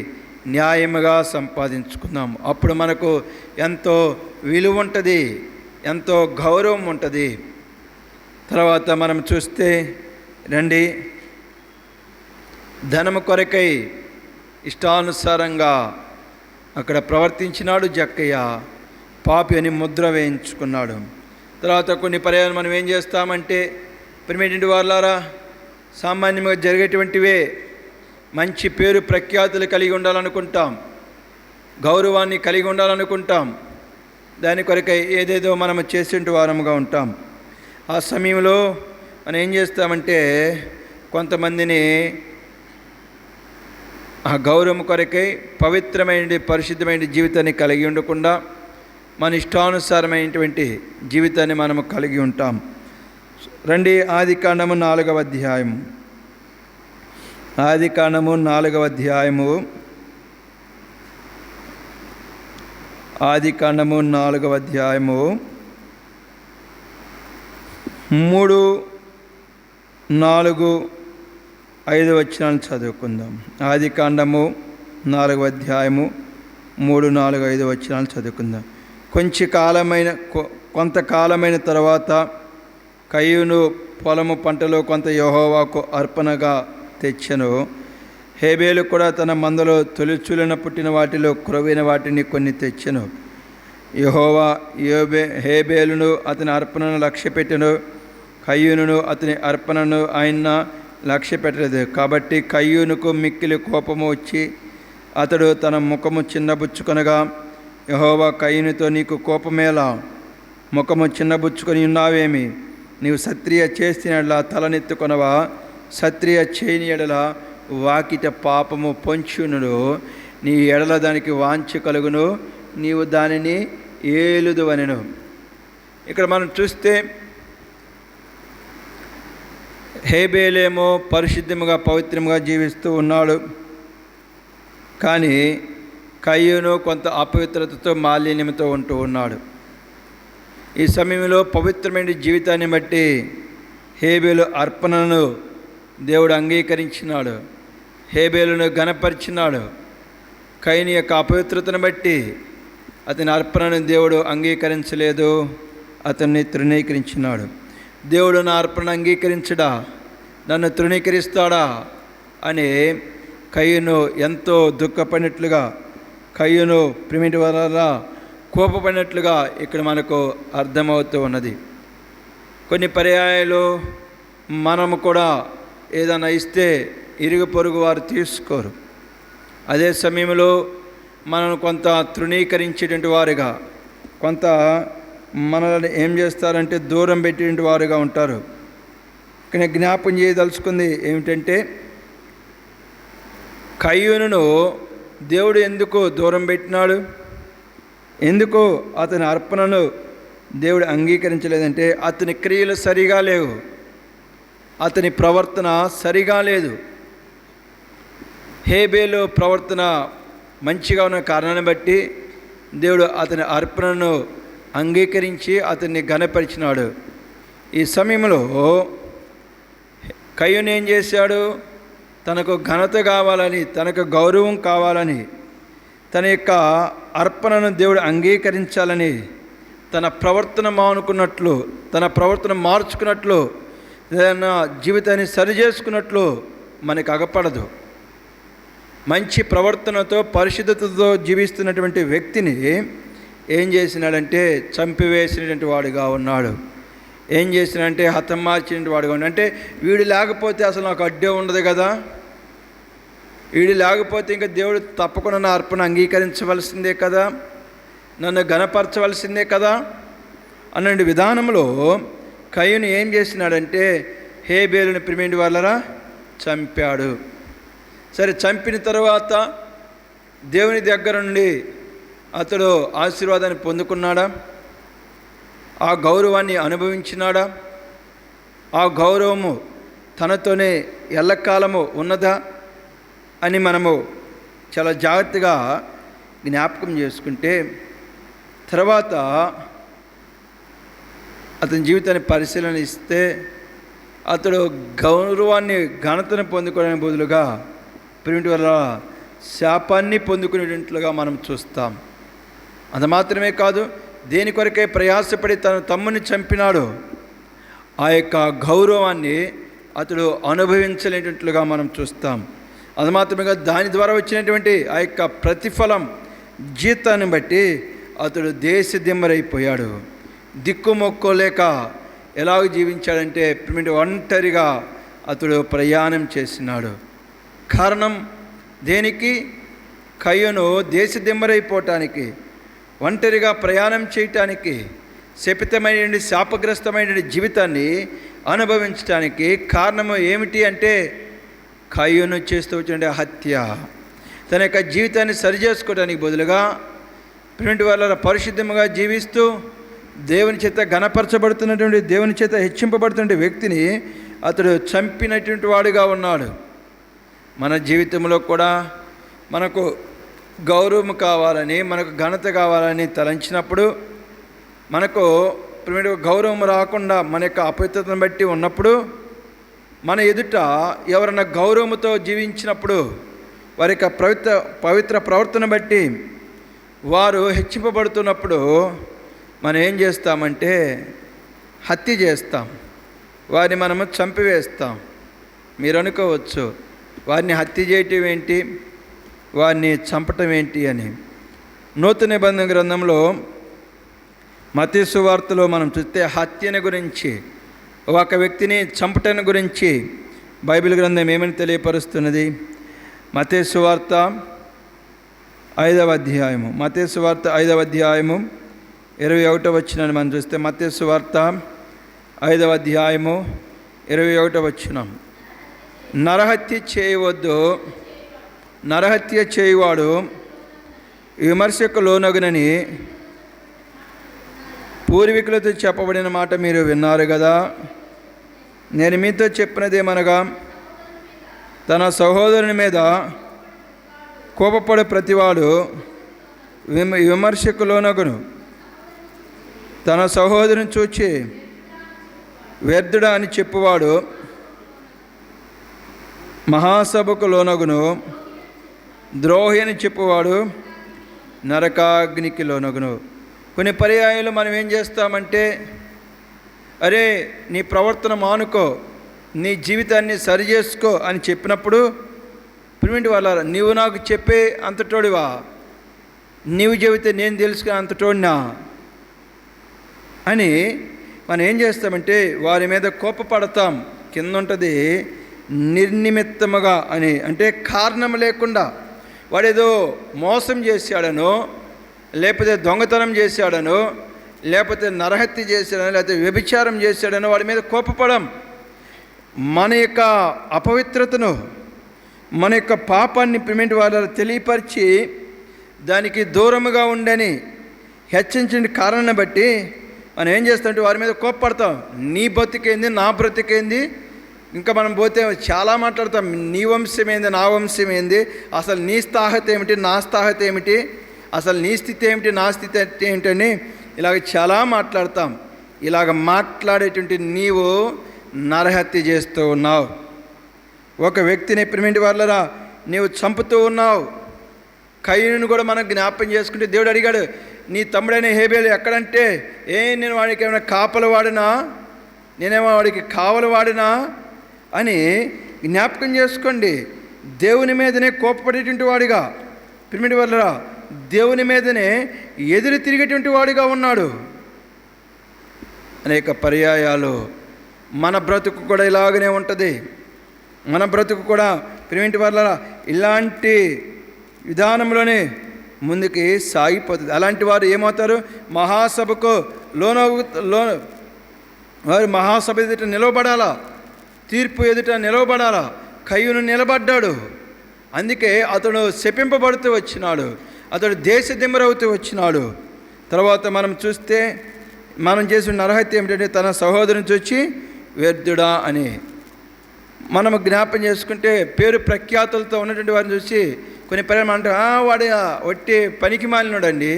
న్యాయముగా సంపాదించుకుందాం. అప్పుడు మనకు ఎంతో విలువ ఉంటుంది, ఎంతో గౌరవం ఉంటుంది. తర్వాత మనం చూస్తే రండి, ధనము కొరకై ఇష్టానుసారంగా అక్కడ ప్రవర్తించినాడు జక్కయ్య, పాపి అని ముద్ర వేయించుకున్నాడు. తర్వాత కొన్ని పర్యాలు మనం ఏం చేస్తామంటే ప్రిమిటి వాళ్ళారా సామాన్యంగా జరిగేటువంటివే, మంచి పేరు ప్రఖ్యాతులు కలిగి ఉండాలనుకుంటాం, గౌరవాన్ని కలిగి ఉండాలనుకుంటాం, దాని కొరకై ఏదేదో మనం చేసే వారముగా ఉంటాం. ఆ సమయంలో మనం ఏం చేస్తామంటే కొంతమందిని ఆ గౌరవం కొరకై పవిత్రమైన పరిశుద్ధమైన జీవితాన్ని కలిగి ఉండకుండా మన ఇష్టానుసారమైనటువంటి జీవితాన్ని మనము కలిగి ఉంటాం. రండి, ఆదికాండము 4వ అధ్యాయము, ఆదికాండము 4వ అధ్యాయము, ఆదికాండము 4వ అధ్యాయము 3, 4, 5 వచనాలు చదువుకుందాం. ఆదికాండము 4వ అధ్యాయము 3, 4, 5 వచనాలు చదువుకుందాం. కొంతకాలమైన తర్వాత కయ్యూను పొలము పంటలో కొంత యెహోవాకు అర్పణగా తెచ్చెను. హేబేలు కూడా తన మందలో తొలిచూలిన పుట్టిన వాటిలో క్రొవ్విన వాటిని కొన్ని తెచ్చెను. యెహోవా హేబేలును అతని అర్పణను లక్ష్యపెట్టెను, కయ్యూనును అతని అర్పణను ఆయన లక్ష్య పెట్టలేదు. కాబట్టి కయ్యూనుకు మిక్కిలి కోపము వచ్చి అతడు తన ముఖము చిన్నబుచ్చుకొనగా, యెహోవా కయ్యూనుతో, నీకు కోపమేలా? ముఖము చిన్నబుచ్చుకొని ఉన్నావేమి? నీవు సత్రియ చేసిన ఎడల తలనెత్తుకొనవా? సత్రియ చేయని ఎడల వాకిట పాపము పొంచును, నీ ఎడల దానికి వాంఛ కలుగును, నీవు దానిని ఏలుదు అనెను. ఇక్కడ మనం చూస్తే హేబేలేమో పరిశుద్ధముగా పవిత్రముగా జీవిస్తూ ఉన్నాడు, కానీ కయ్యూను కొంత అపవిత్రతతో మాలిన్యంతో ఉంటూ ఉన్నాడు. ఈ సమయంలో పవిత్రమైన జీవితాన్ని బట్టి హేబేలు అర్పణను దేవుడు అంగీకరించినాడు, హేబేలును ఘనపరిచినాడు. కయ్యూను యొక్క అపవిత్రతను బట్టి అతని అర్పణను దేవుడు అంగీకరించలేదు, అతన్ని తృణీకరించినాడు. దేవుడు నా అర్పణ అంగీకరించడా, నన్ను తృణీకరిస్తాడా అని కయ్యూను ఎంతో దుఃఖపడినట్లుగా, కయ్యూను ప్రిమిటి వల్ల కోపపడినట్లుగా ఇక్కడ మనకు అర్థమవుతూ ఉన్నది. కొన్ని పర్యాయాలు మనము కూడా ఏదైనా ఇస్తే ఇరుగు పొరుగు వారు తీసుకోరు. అదే సమయంలో మనం కొంత తృణీకరించేటువంటి వారుగా, కొంత మనల్ని ఏం చేస్తారంటే దూరం పెట్టేటువంటి వారుగా ఉంటారు. కానీ జ్ఞాపకం చేయదలుచుకుంది ఏమిటంటే, కయ్యూనును దేవుడు ఎందుకు దూరం పెట్టినాడు, ఎందుకు అతని అర్పణను దేవుడు అంగీకరించలేదంటే అతని క్రియలు సరిగా లేవు, అతని ప్రవర్తన సరిగా లేదు. హేబేలు ప్రవర్తన మంచిగా ఉన్న కారణాన్ని బట్టి దేవుడు అతని అర్పణను అంగీకరించి అతన్ని ఘనపరిచినాడు. ఈ సమయంలో కయ్యూను ఏం చేశాడు? తనకు ఘనత కావాలని, తనకు గౌరవం కావాలని, తన యొక్క అర్పణను దేవుడు అంగీకరించాలని తన ప్రవర్తన మానుకున్నట్లు, తన ప్రవర్తన మార్చుకున్నట్లు, ఏదైనా జీవితాన్ని సరిచేసుకున్నట్లు మనకు అగపడదు. మంచి ప్రవర్తనతో పరిశుద్ధతతో జీవిస్తున్నటువంటి వ్యక్తిని ఏం చేసినాడంటే చంపివేసినటువంటి వాడుగా ఉన్నాడు. ఏం చేసినాడంటే హతమార్చినటువంటి వాడుగా ఉన్నాడు. అంటే వీడు లేకపోతే అసలు నాకు అడ్డే ఉండదు కదా, వీడు లేకపోతే ఇంకా దేవుడు తప్పకుండా నా అర్పణ అంగీకరించవలసిందే కదా, నన్ను ఘనపరచవలసిందే కదా అన్న విధానంలో కయ్యూను ఏం చేసినాడంటే హేబేలుని ప్రిమిండి వాళ్ళరా చంపాడు. సరే, చంపిన తర్వాత దేవుని దగ్గర నుండి అతడు ఆశీర్వాదాన్ని పొందుకున్నాడా? ఆ గౌరవాన్ని అనుభవించినాడా? ఆ గౌరవము తనతోనే ఎల్లకాలము ఉన్నదా అని మనము చాలా జాగ్రత్తగా జ్ఞాపకం చేసుకుంటే, తర్వాత అతని జీవితాన్ని పరిశీలనిస్తే అతడు గౌరవాన్ని ఘనతను పొందుకోవడానికి బదులుగా ప్రిమిటి వల్ల శాపాన్ని పొందుకునేటట్లుగా మనం చూస్తాం. అంత మాత్రమే కాదు, దేని కొరకే ప్రయాసపడి తన తమ్ముని చంపినాడు, ఆ యొక్క గౌరవాన్ని అతడు అనుభవించలేనట్లుగా మనం చూస్తాం. అది మాత్రమే కాదు, దాని ద్వారా వచ్చినటువంటి ఆ యొక్క ప్రతిఫలం జీతాన్ని బట్టి అతడు దేశదిమ్మరైపోయాడు. దిక్కుమొక్కోలేక ఎలాగ జీవించాడంటే ఒంటరిగా అతడు ప్రయాణం చేసినాడు. కారణం దేనికి? కయ్యూను దేశదిమ్మరైపోవటానికి, ఒంటరిగా ప్రయాణం చేయటానికి, శపితమైన శాపగ్రస్తమైన జీవితాన్ని అనుభవించడానికి కారణము ఏమిటి అంటే కయ్యూను చేస్తూ వచ్చిన హత్య. తన యొక్క జీవితాన్ని సరిచేసుకోవడానికి బదులుగా ప్రిమిటి వాళ్ళ పరిశుద్ధంగా జీవిస్తూ దేవుని చేత ఘనపరచబడుతున్నటువంటి, దేవుని చేత హెచ్చింపబడుతున్న వ్యక్తిని అతడు చంపినటువంటి వాడుగా ఉన్నాడు. మన జీవితంలో కూడా మనకు గౌరవం కావాలని, మనకు ఘనత కావాలని తలంచినప్పుడు, మనకు గౌరవం రాకుండా మన యొక్క అపవిత్రతను బట్టి ఉన్నప్పుడు, మన ఎదుట ఎవరైనా గౌరవంతో జీవించినప్పుడు, వారి యొక్క పవిత్ర ప్రవర్తన బట్టి వారు హెచ్చింపబడుతున్నప్పుడు మనం ఏం చేస్తామంటే హత్య చేస్తాం, వారిని మనము చంపివేస్తాం. మీరు అనుకోవచ్చు, వారిని హత్య చేయటం ఏంటి, వారిని చంపటం ఏంటి అని. నూతన నిబంధన గ్రంథంలో మత్తయి సువార్తలో మనం చూస్తే హత్యను గురించి, ఒక వ్యక్తిని చంపటం గురించి బైబిల్ గ్రంథం ఏమని తెలియపరుస్తున్నది? మత్తయి సువార్త 5వ అధ్యాయము, మత్తయి సువార్త 5వ అధ్యాయము 21వ వచనాన్ని మనం చూస్తే, మత్తయి సువార్త 5వ అధ్యాయము 21వ వచనం, నరహత్య చేయవద్దు, నరహత్య చేయువాడు విమర్శకు లోనగునని పూర్వీకులతో చెప్పబడిన మాట మీరు విన్నారు కదా. నేను మీతో చెప్పినదేమనగా, తన సహోదరుని మీద కోపపడే ప్రతివాడు విమర్శకు లోనగును, తన సహోదరుని చూచి వ్యర్థుడా అని చెప్పువాడు మహాసభకు లోనగును, ద్రోహి అని చెప్పువాడు నరకాగ్నికి లోనగును. కొన్ని పర్యాయాలు మనం ఏం చేస్తామంటే, అరే నీ ప్రవర్తన మానుకో, నీ జీవితాన్ని సరిచేసుకో అని చెప్పినప్పుడు, ప్రిమిటి వాళ్ళ నీవు నాకు చెప్పే అంతటోడివా, నీవు చెబితే నేను తెలుసుకునే అంతటోడినా అని మనం ఏం చేస్తామంటే వారి మీద కోపపడతాం. కింద ఉంటుంది నిర్నిమిత్తముగా అని, అంటే కారణం లేకుండా వాడేదో మోసం చేశాడనో, లేకపోతే దొంగతనం చేశాడనో, లేకపోతే నరహత్య చేశాడనో, లేకపోతే వ్యభిచారం చేశాడనో వాడి మీద కోపపడం. మన యొక్క అపవిత్రతను, మన యొక్క పాపాన్ని ప్రిమిటి వాళ్ళ తెలియపరిచి దానికి దూరముగా ఉండని హెచ్చరించిన కారణాన్ని బట్టి మనం ఏం చేస్తామంటే వారి మీద కోప్పడతాం. నీ బ్రతికేంది, నా బ్రతికేంది, ఇంకా మనం పోతే చాలా మాట్లాడతాం. నీ వంశం ఏంది, నా వంశం ఏంది, అసలు నీ స్థాహత ఏమిటి, నా స్థాహత ఏమిటి, అసలు నీ స్థితి ఏమిటి, నా స్థితి ఏమిటని ఇలాగ చాలా మాట్లాడతాం. ఇలాగ మాట్లాడేటువంటి నీవు నరహత్య చేస్తూ ఉన్నావు. ఒక వ్యక్తిని ప్రిమిటి వాళ్ళరా నీవు చంపుతూ ఉన్నావు. కయ్యూనును కూడా మనం జ్ఞాపకం చేసుకుంటే దేవుడు అడిగాడు, నీ తమ్ముడైన హేబేలు ఎక్కడంటే, నేను వాడికి ఏమైనా కాపలు వాడినా, నేనేమో వాడికి కావలు వాడినా అని జ్ఞాపకం చేసుకోండి. దేవుని మీదనే కోపపడేటువంటి వాడిగా, ప్రిమిటి వాళ్ళరా దేవుని మీదనే ఎదురు తిరిగేటువంటి వాడిగా ఉన్నాడు. అనేక పర్యాయాలు మన బ్రతుకు కూడా ఇలాగనే ఉంటుంది. మన బ్రతుకు కూడా ప్రిమిటి వాళ్ళరా ఇలాంటి విధానంలోనే ముందుకి సాగిపోతుంది. అలాంటి వారు ఏమవుతారు? మహాసభకు వారు మహాసభ ఎదుట నిలవబడాలా, తీర్పు ఎదుట నిలవబడాలా. కయ్యూను నిలబడ్డాడు, అందుకే అతడు శపింపబడుతూ వచ్చినాడు, అతడు దేశదిమ్మరవుతూ వచ్చినాడు. తర్వాత మనం చూస్తే మనం చేసిన నరహత్య ఏమిటంటే తన సహోదరుని చూచి వ్యర్థుడా అని మనం జ్ఞాపం చేసుకుంటే, పేరు ప్రఖ్యాతులతో ఉన్నటువంటి వారిని చూసి కొన్ని పర్యాలు అంటే వాడు ఒట్టి పనికి మాలినాడండి,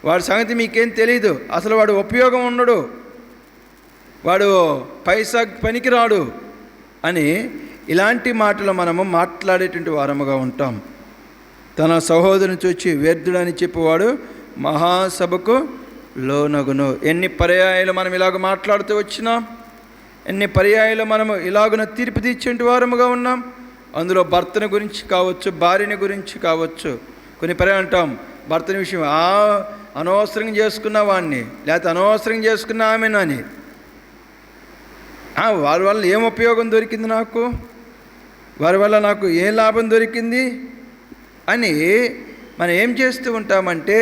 వాడి సంగతి మీకేం తెలియదు, అసలు వాడు ఉపయోగం ఉండడు, వాడు పైసా పనికి రాడు అని ఇలాంటి మాటలు మనము మాట్లాడేటువంటి వారముగా ఉంటాం. తన సహోదరుని చూచి వ్యర్థుడని చెప్పేవాడు మహాసభకు లోనగును. ఎన్ని పర్యాయాలు మనం ఇలాగ మాట్లాడుతూ వచ్చినాం, ఎన్ని పర్యాయాలు మనము ఇలాగున తీర్పు తీర్చేటి వారముగా ఉన్నాం. అందులో భర్తని గురించి కావచ్చు, భార్యని గురించి కావచ్చు. కొన్ని పర్యాలు అంటాం భర్తని విషయం, అనవసరంగా చేసుకున్న వాడిని, లేకపోతే అనవసరంగా చేసుకున్న ఆమెను అని. వారి వల్ల ఏం ఉపయోగం దొరికింది నాకు, వారి వల్ల నాకు ఏం లాభం దొరికింది అని మనం ఏం చేస్తూ ఉంటామంటే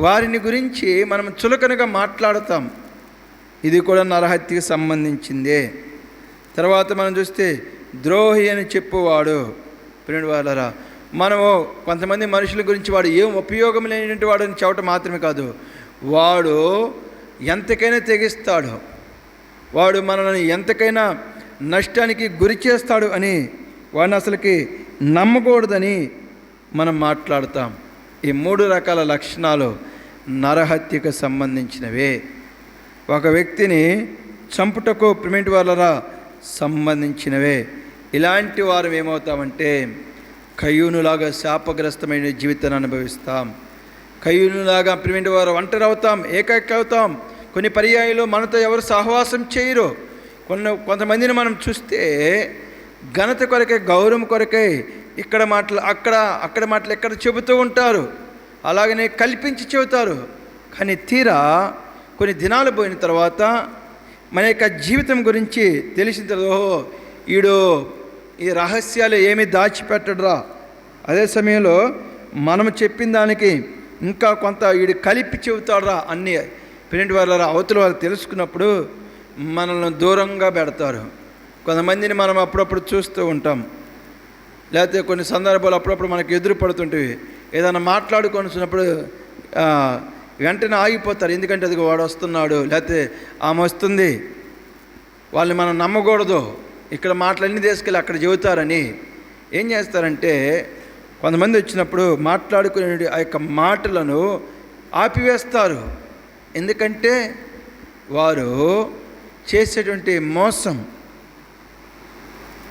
వారిని గురించి మనం చులకనగా మాట్లాడతాం. ఇది కూడా నరహత్యకు సంబంధించిందే. తర్వాత మనం చూస్తే ద్రోహి అని చెప్పువాడు. ప్రియుని వాళ్ళరా, మనము కొంతమంది మనుషుల గురించి వాడు ఏం ఉపయోగం లేనటువంటి వాడు అని చెప్పటం మాత్రమే కాదు, వాడు ఎంతకైనా తెగిస్తాడు, వాడు మనల్ని ఎంతకైనా నష్టానికి గురి చేస్తాడు అని వాడిని అసలుకి నమ్మకూడదని మనం మాట్లాడతాం. ఈ 3 రకాల లక్షణాలు నరహత్యకు సంబంధించినవే. ఒక వ్యక్తిని చంపుటకు ప్రిమిటి వాళ్ళరా సంబంధించినవే. ఇలాంటి వారు ఏమవుతామంటే కయ్యూనులాగా శాపగ్రస్తమైన జీవితాన్ని అనుభవిస్తాం. కయ్యూనులాగా ప్రిమిటి వారు ఒంటరి అవుతాం, ఏకాకి అవుతాం. కొన్ని పర్యాయాలు మనతో ఎవరు సహవాసం చేయరు. కొంతమందిని మనం చూస్తే ఘనత కొరకే, గౌరవం కొరకే ఇక్కడ మాటలు అక్కడ మాటలు ఎక్కడ చెబుతూ ఉంటారు, అలాగనే కల్పించి చెబుతారు. కానీ తీరా కొన్ని దినాలు పోయిన తర్వాత మన యొక్క జీవితం గురించి తెలిసిన తర్వాత ఈడు ఈ రహస్యాలు ఏమీ దాచిపెట్టడురా, అదే సమయంలో మనం చెప్పిన దానికి ఇంకా కొంత వీడు కలిపి చెబుతాడురా అన్నీ ప్రిమిటి వాళ్ళ అవతల వాళ్ళు తెలుసుకున్నప్పుడు మనల్ని దూరంగా పెడతారు. కొంతమందిని మనం అప్పుడప్పుడు చూస్తూ ఉంటాం, లేకపోతే కొన్ని సందర్భాలు అప్పుడప్పుడు మనకు ఎదురు పడుతుంటాయి. ఏదైనా మాట్లాడుకొనిచ్చినప్పుడు వెంటనే ఆగిపోతారు, ఎందుకంటే అది వాడు వస్తున్నాడు, లేకపోతే ఆమె వస్తుంది, వాళ్ళని మనం నమ్మకూడదు, ఇక్కడ మాటలన్నీ తీసుకెళ్ళి అక్కడ చెబుతారని ఏం చేస్తారంటే కొంతమంది వచ్చినప్పుడు మాట్లాడుకునే ఆ యొక్క మాటలను ఆపివేస్తారు. ఎందుకంటే వారు చేసేటువంటి మోసం,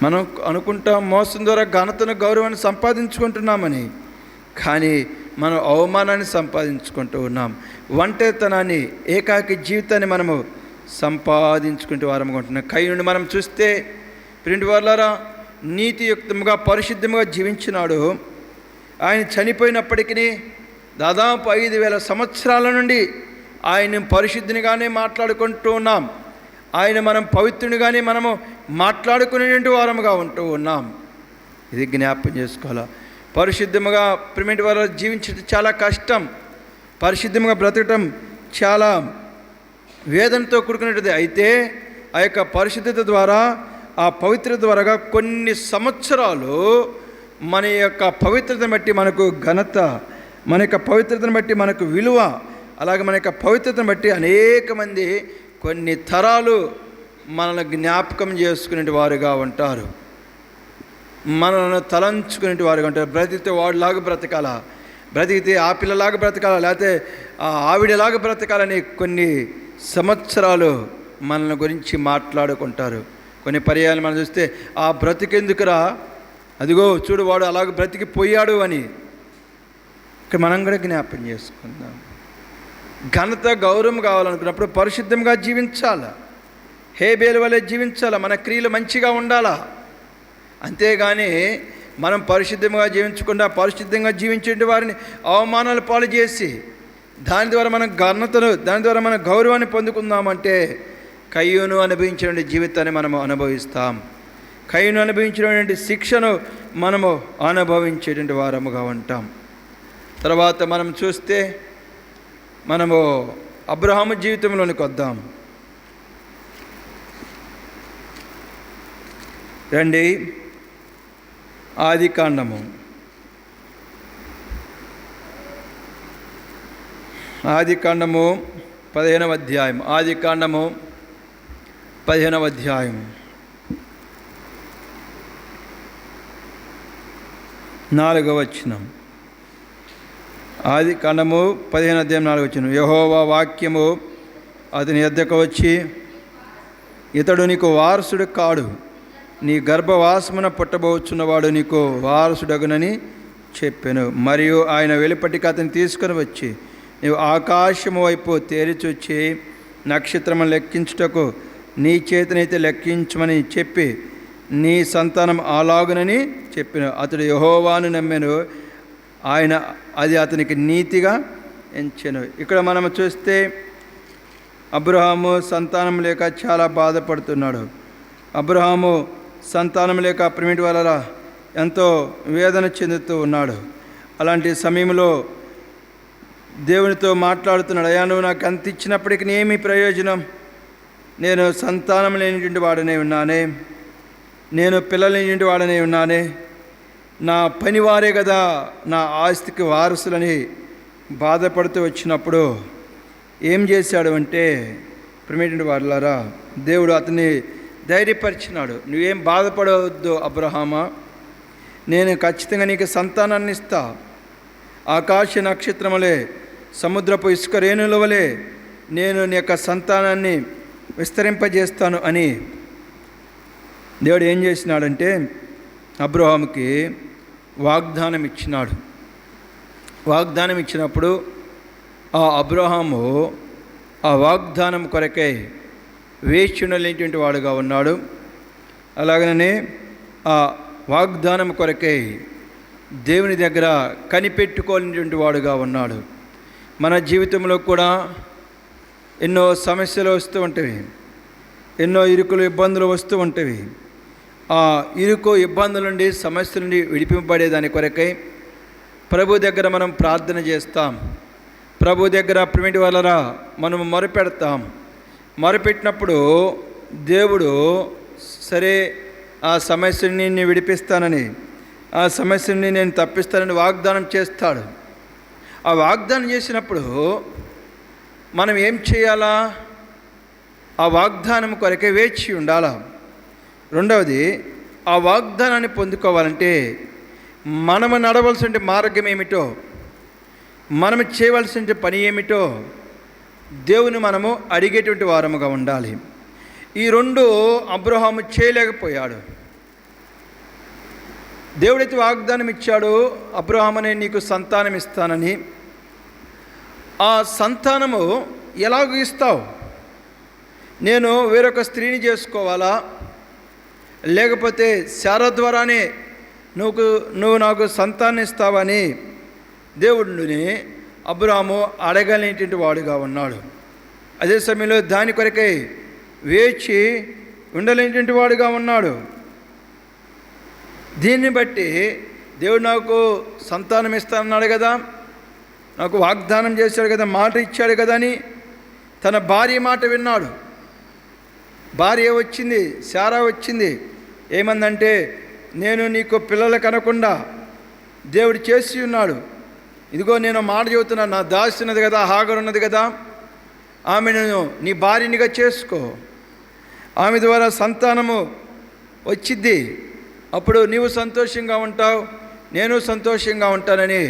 మనం అనుకుంటాం మోసం ద్వారా ఘనతను గౌరవాన్ని సంపాదించుకుంటున్నామని, కానీ మనం అవమానాన్ని సంపాదించుకుంటూ ఉన్నాం. ఒంటరితనాన్ని, ఏకాకి జీవితాన్ని మనము సంపాదించుకుంటూ వారముగా ఉంటున్నాం. కయ్యూనుని మనం చూస్తే ప్రిమిటి వాళ్ళారా నీతియుక్తముగా పరిశుద్ధముగా జీవించినాడు. ఆయన చనిపోయినప్పటికీ దాదాపు 5,000 సంవత్సరాల నుండి ఆయన పరిశుద్ధినిగానే మాట్లాడుకుంటూ ఉన్నాం. ఆయన మనం పవిత్రునిగానే మనము మాట్లాడుకునేటువంటి వారముగా ఉంటూ ఉన్నాం. ఇది జ్ఞాపకం చేసుకోవాలా. పరిశుద్ధముగా ప్రిమిటి వారు జీవించడం చాలా కష్టం. పరిశుద్ధముగా బ్రతకటం చాలా వేదనతో కూడుకునేది. అయితే ఆ యొక్క పరిశుద్ధత ద్వారా, ఆ పవిత్రత ద్వారా కొన్ని సంవత్సరాలు మన యొక్క పవిత్రతను బట్టి మనకు ఘనత, మన యొక్క పవిత్రతను బట్టి మనకు విలువ, అలాగే మన యొక్క పవిత్రతను బట్టి అనేక మంది కొన్ని తరాలు మనల్ని జ్ఞాపకం చేసుకునే వారుగా ఉంటారు, మనల్ని తలంచుకునే వారుగా ఉంటారు. బ్రతికితే వాడిలాగా బ్రతకాలా, బ్రతికితే ఆ పిల్లలాగా బ్రతకాలా, లేకపోతే ఆవిడలాగా బ్రతకాలని కొన్ని సంవత్సరాలు మనల్ని గురించి మాట్లాడుకుంటారు. కొన్ని పర్యాయాలు మనం చూస్తే ఆ బ్రతికెందుకురా, అదిగో చూడు వాడు అలాగ బ్రతికిపోయాడు అని. ఇక మనం కూడా జ్ఞాపం చేసుకుందాం. ఘనత గౌరవం కావాలనుకున్నప్పుడు పరిశుద్ధంగా జీవించాలా, హేబేలు వలె జీవించాలా, మన క్రియలు మంచిగా ఉండాలా. అంతేగాని మనం పరిశుద్ధంగా జీవించకుండా పరిశుద్ధంగా జీవించే వారిని అవమానాలు పాలు చేసి దాని ద్వారా మనం ఘనతను, దాని ద్వారా మనం గౌరవాన్ని పొందుకుందామంటే కయ్యూను అనుభవించిన జీవితాన్ని మనము అనుభవిస్తాం. కయ్యూను అనుభవించినటువంటి శిక్షను మనము అనుభవించేటువంటి వారముగా ఉంటాం. తర్వాత మనం చూస్తే మనము అబ్రహాము జీవితంలోనికి వద్దాం. రండి, ఆదికాండము 15వ అధ్యాయం. ఆదికాండము 15వ అధ్యాయం 4వ వచనం. ఆదికాండము 15వ అధ్యాయం 4వ వచనం. యెహోవా వాక్యము అతని యొద్దకు వచ్చి, ఇతడు నీకు వారసుడు కాడు, నీ గర్భవాసమున పుట్టబోచున్నవాడు నీకు వారసుడగునని చెప్పాను. మరియు ఆయన వెలుపటికి అతన్ని తీసుకొని వచ్చి, నీవు ఆకాశము వైపు తేరిచొచ్చి నక్షత్రమును లెక్కించుటకు నీ చేతనైతే లెక్కించమని చెప్పి నీ సంతానం అలాగునని చెప్పాను. అతడు యెహోవాను నమ్మెను, ఆయన అది అతనికి నీతిగా ఎంచెను. ఇక్కడ మనం చూస్తే అబ్రహాము సంతానం లేక చాలా బాధపడుతున్నాడు. అబ్రహాము సంతానం లేక ప్రేమిటి వల్ల ఎంతో వేదన చెందుతూ ఉన్నాడు. అలాంటి సమయంలో దేవునితో మాట్లాడుతున్నాడు, అయ్యా నువ్వు నాకు అంత ఇచ్చినప్పటికీ ఏమీ ప్రయోజనం, నేను సంతానం లేనిటువంటి వాడనే ఉన్నానే, నేను పిల్లలు లేనిటువంటి వాడనే ఉన్నానే, నా పనివారే కదా నా ఆస్తికి వారసులని బాధపడుతూ వచ్చినప్పుడు ఏం చేశాడు అంటే, ప్రేమిటి వారులారా, దేవుడు అతన్ని ధైర్యపరిచినాడు. నువ్వేం బాధపడవద్దు అబ్రహామా, నేను ఖచ్చితంగా నీకు సంతానాన్ని ఇస్తా, ఆకాశ నక్షత్రములే సముద్రపు ఇసుక రేణుల వలె నేను నీ యొక్క సంతానాన్ని విస్తరింపజేస్తాను అని దేవుడు ఏం చేసినాడంటే అబ్రహాముకి వాగ్దానం ఇచ్చినాడు. వాగ్దానం ఇచ్చినప్పుడు ఆ అబ్రహాము ఆ వాగ్దానం కొరకై వేచుండలేటువంటి వాడుగా ఉన్నాడు. అలాగనే ఆ వాగ్దానం కొరకై దేవుని దగ్గర కనిపెట్టుకోలేటువంటి వాడుగా ఉన్నాడు. మన జీవితంలో కూడా ఎన్నో సమస్యలు వస్తూ ఉంటవి, ఎన్నో ఇరుకులు ఇబ్బందులు వస్తూ ఉంటవి. ఆ ఇరుకు ఇబ్బందుల నుండి సమస్యల నుండి విడిపింపబడేదాని కొరకై ప్రభు దగ్గర మనం ప్రార్థన చేస్తాం. ప్రభు దగ్గర ప్రేమిటి వలన మనం మొరపెడతాం. మొరపెట్టినప్పుడు దేవుడు సరే ఆ సమస్యని నేను విడిపిస్తానని, ఆ సమస్యని నేను తప్పిస్తానని వాగ్దానం చేస్తాడు. ఆ వాగ్దానం చేసినప్పుడు మనం ఏం చేయాలా? ఆ వాగ్దానం కొరకే వేచి ఉండాలా. రెండవది, ఆ వాగ్దానాన్ని పొందుకోవాలంటే మనము నడవలసిన మార్గం ఏమిటో, మనము చేయవలసిన పని ఏమిటో దేవుని మనము అడిగేటువంటి వారముగా ఉండాలి. ఈ రెండు అబ్రహాము చేయలేకపోయాడు. దేవుడైతే వాగ్దానం ఇచ్చాడు, అబ్రహామునే నీకు సంతానం ఇస్తానని. ఆ సంతానము ఎలాగ ఇస్తావు? నేను వేరొక స్త్రీని చేసుకోవాలా, లేకపోతే శారా ద్వారానే నువ్వు నాకు సంతానం ఇస్తావని దేవుడిని అబ్రహాము అడగలేనటువంటి వాడుగా ఉన్నాడు. అదే సమయంలో దాని కొరకై వేచి ఉండలేనటువంటి వాడుగా ఉన్నాడు. దీన్ని బట్టి దేవుడు నాకు సంతానం ఇస్తానన్నాడు కదా, నాకు వాగ్దానం చేశాడు కదా, మాట ఇచ్చాడు కదా అని తన భార్య మాట విన్నాడు. భార్య వచ్చింది, శారా వచ్చింది. ఏమందంటే, నేను నీకు పిల్లలు కనకుండా దేవుడు చేసి ఉన్నాడు. ఇదిగో నేను మాట చెబుతున్నా, నా దాసి ఉన్నది కదా, హాగర్ ఉన్నది కదా, ఆమెను నీ భార్యనిగా చేసుకో, ఆమె ద్వారా సంతానము వచ్చిద్ది, అప్పుడు నీవు సంతోషంగా ఉంటావు, నేను సంతోషంగా ఉంటానని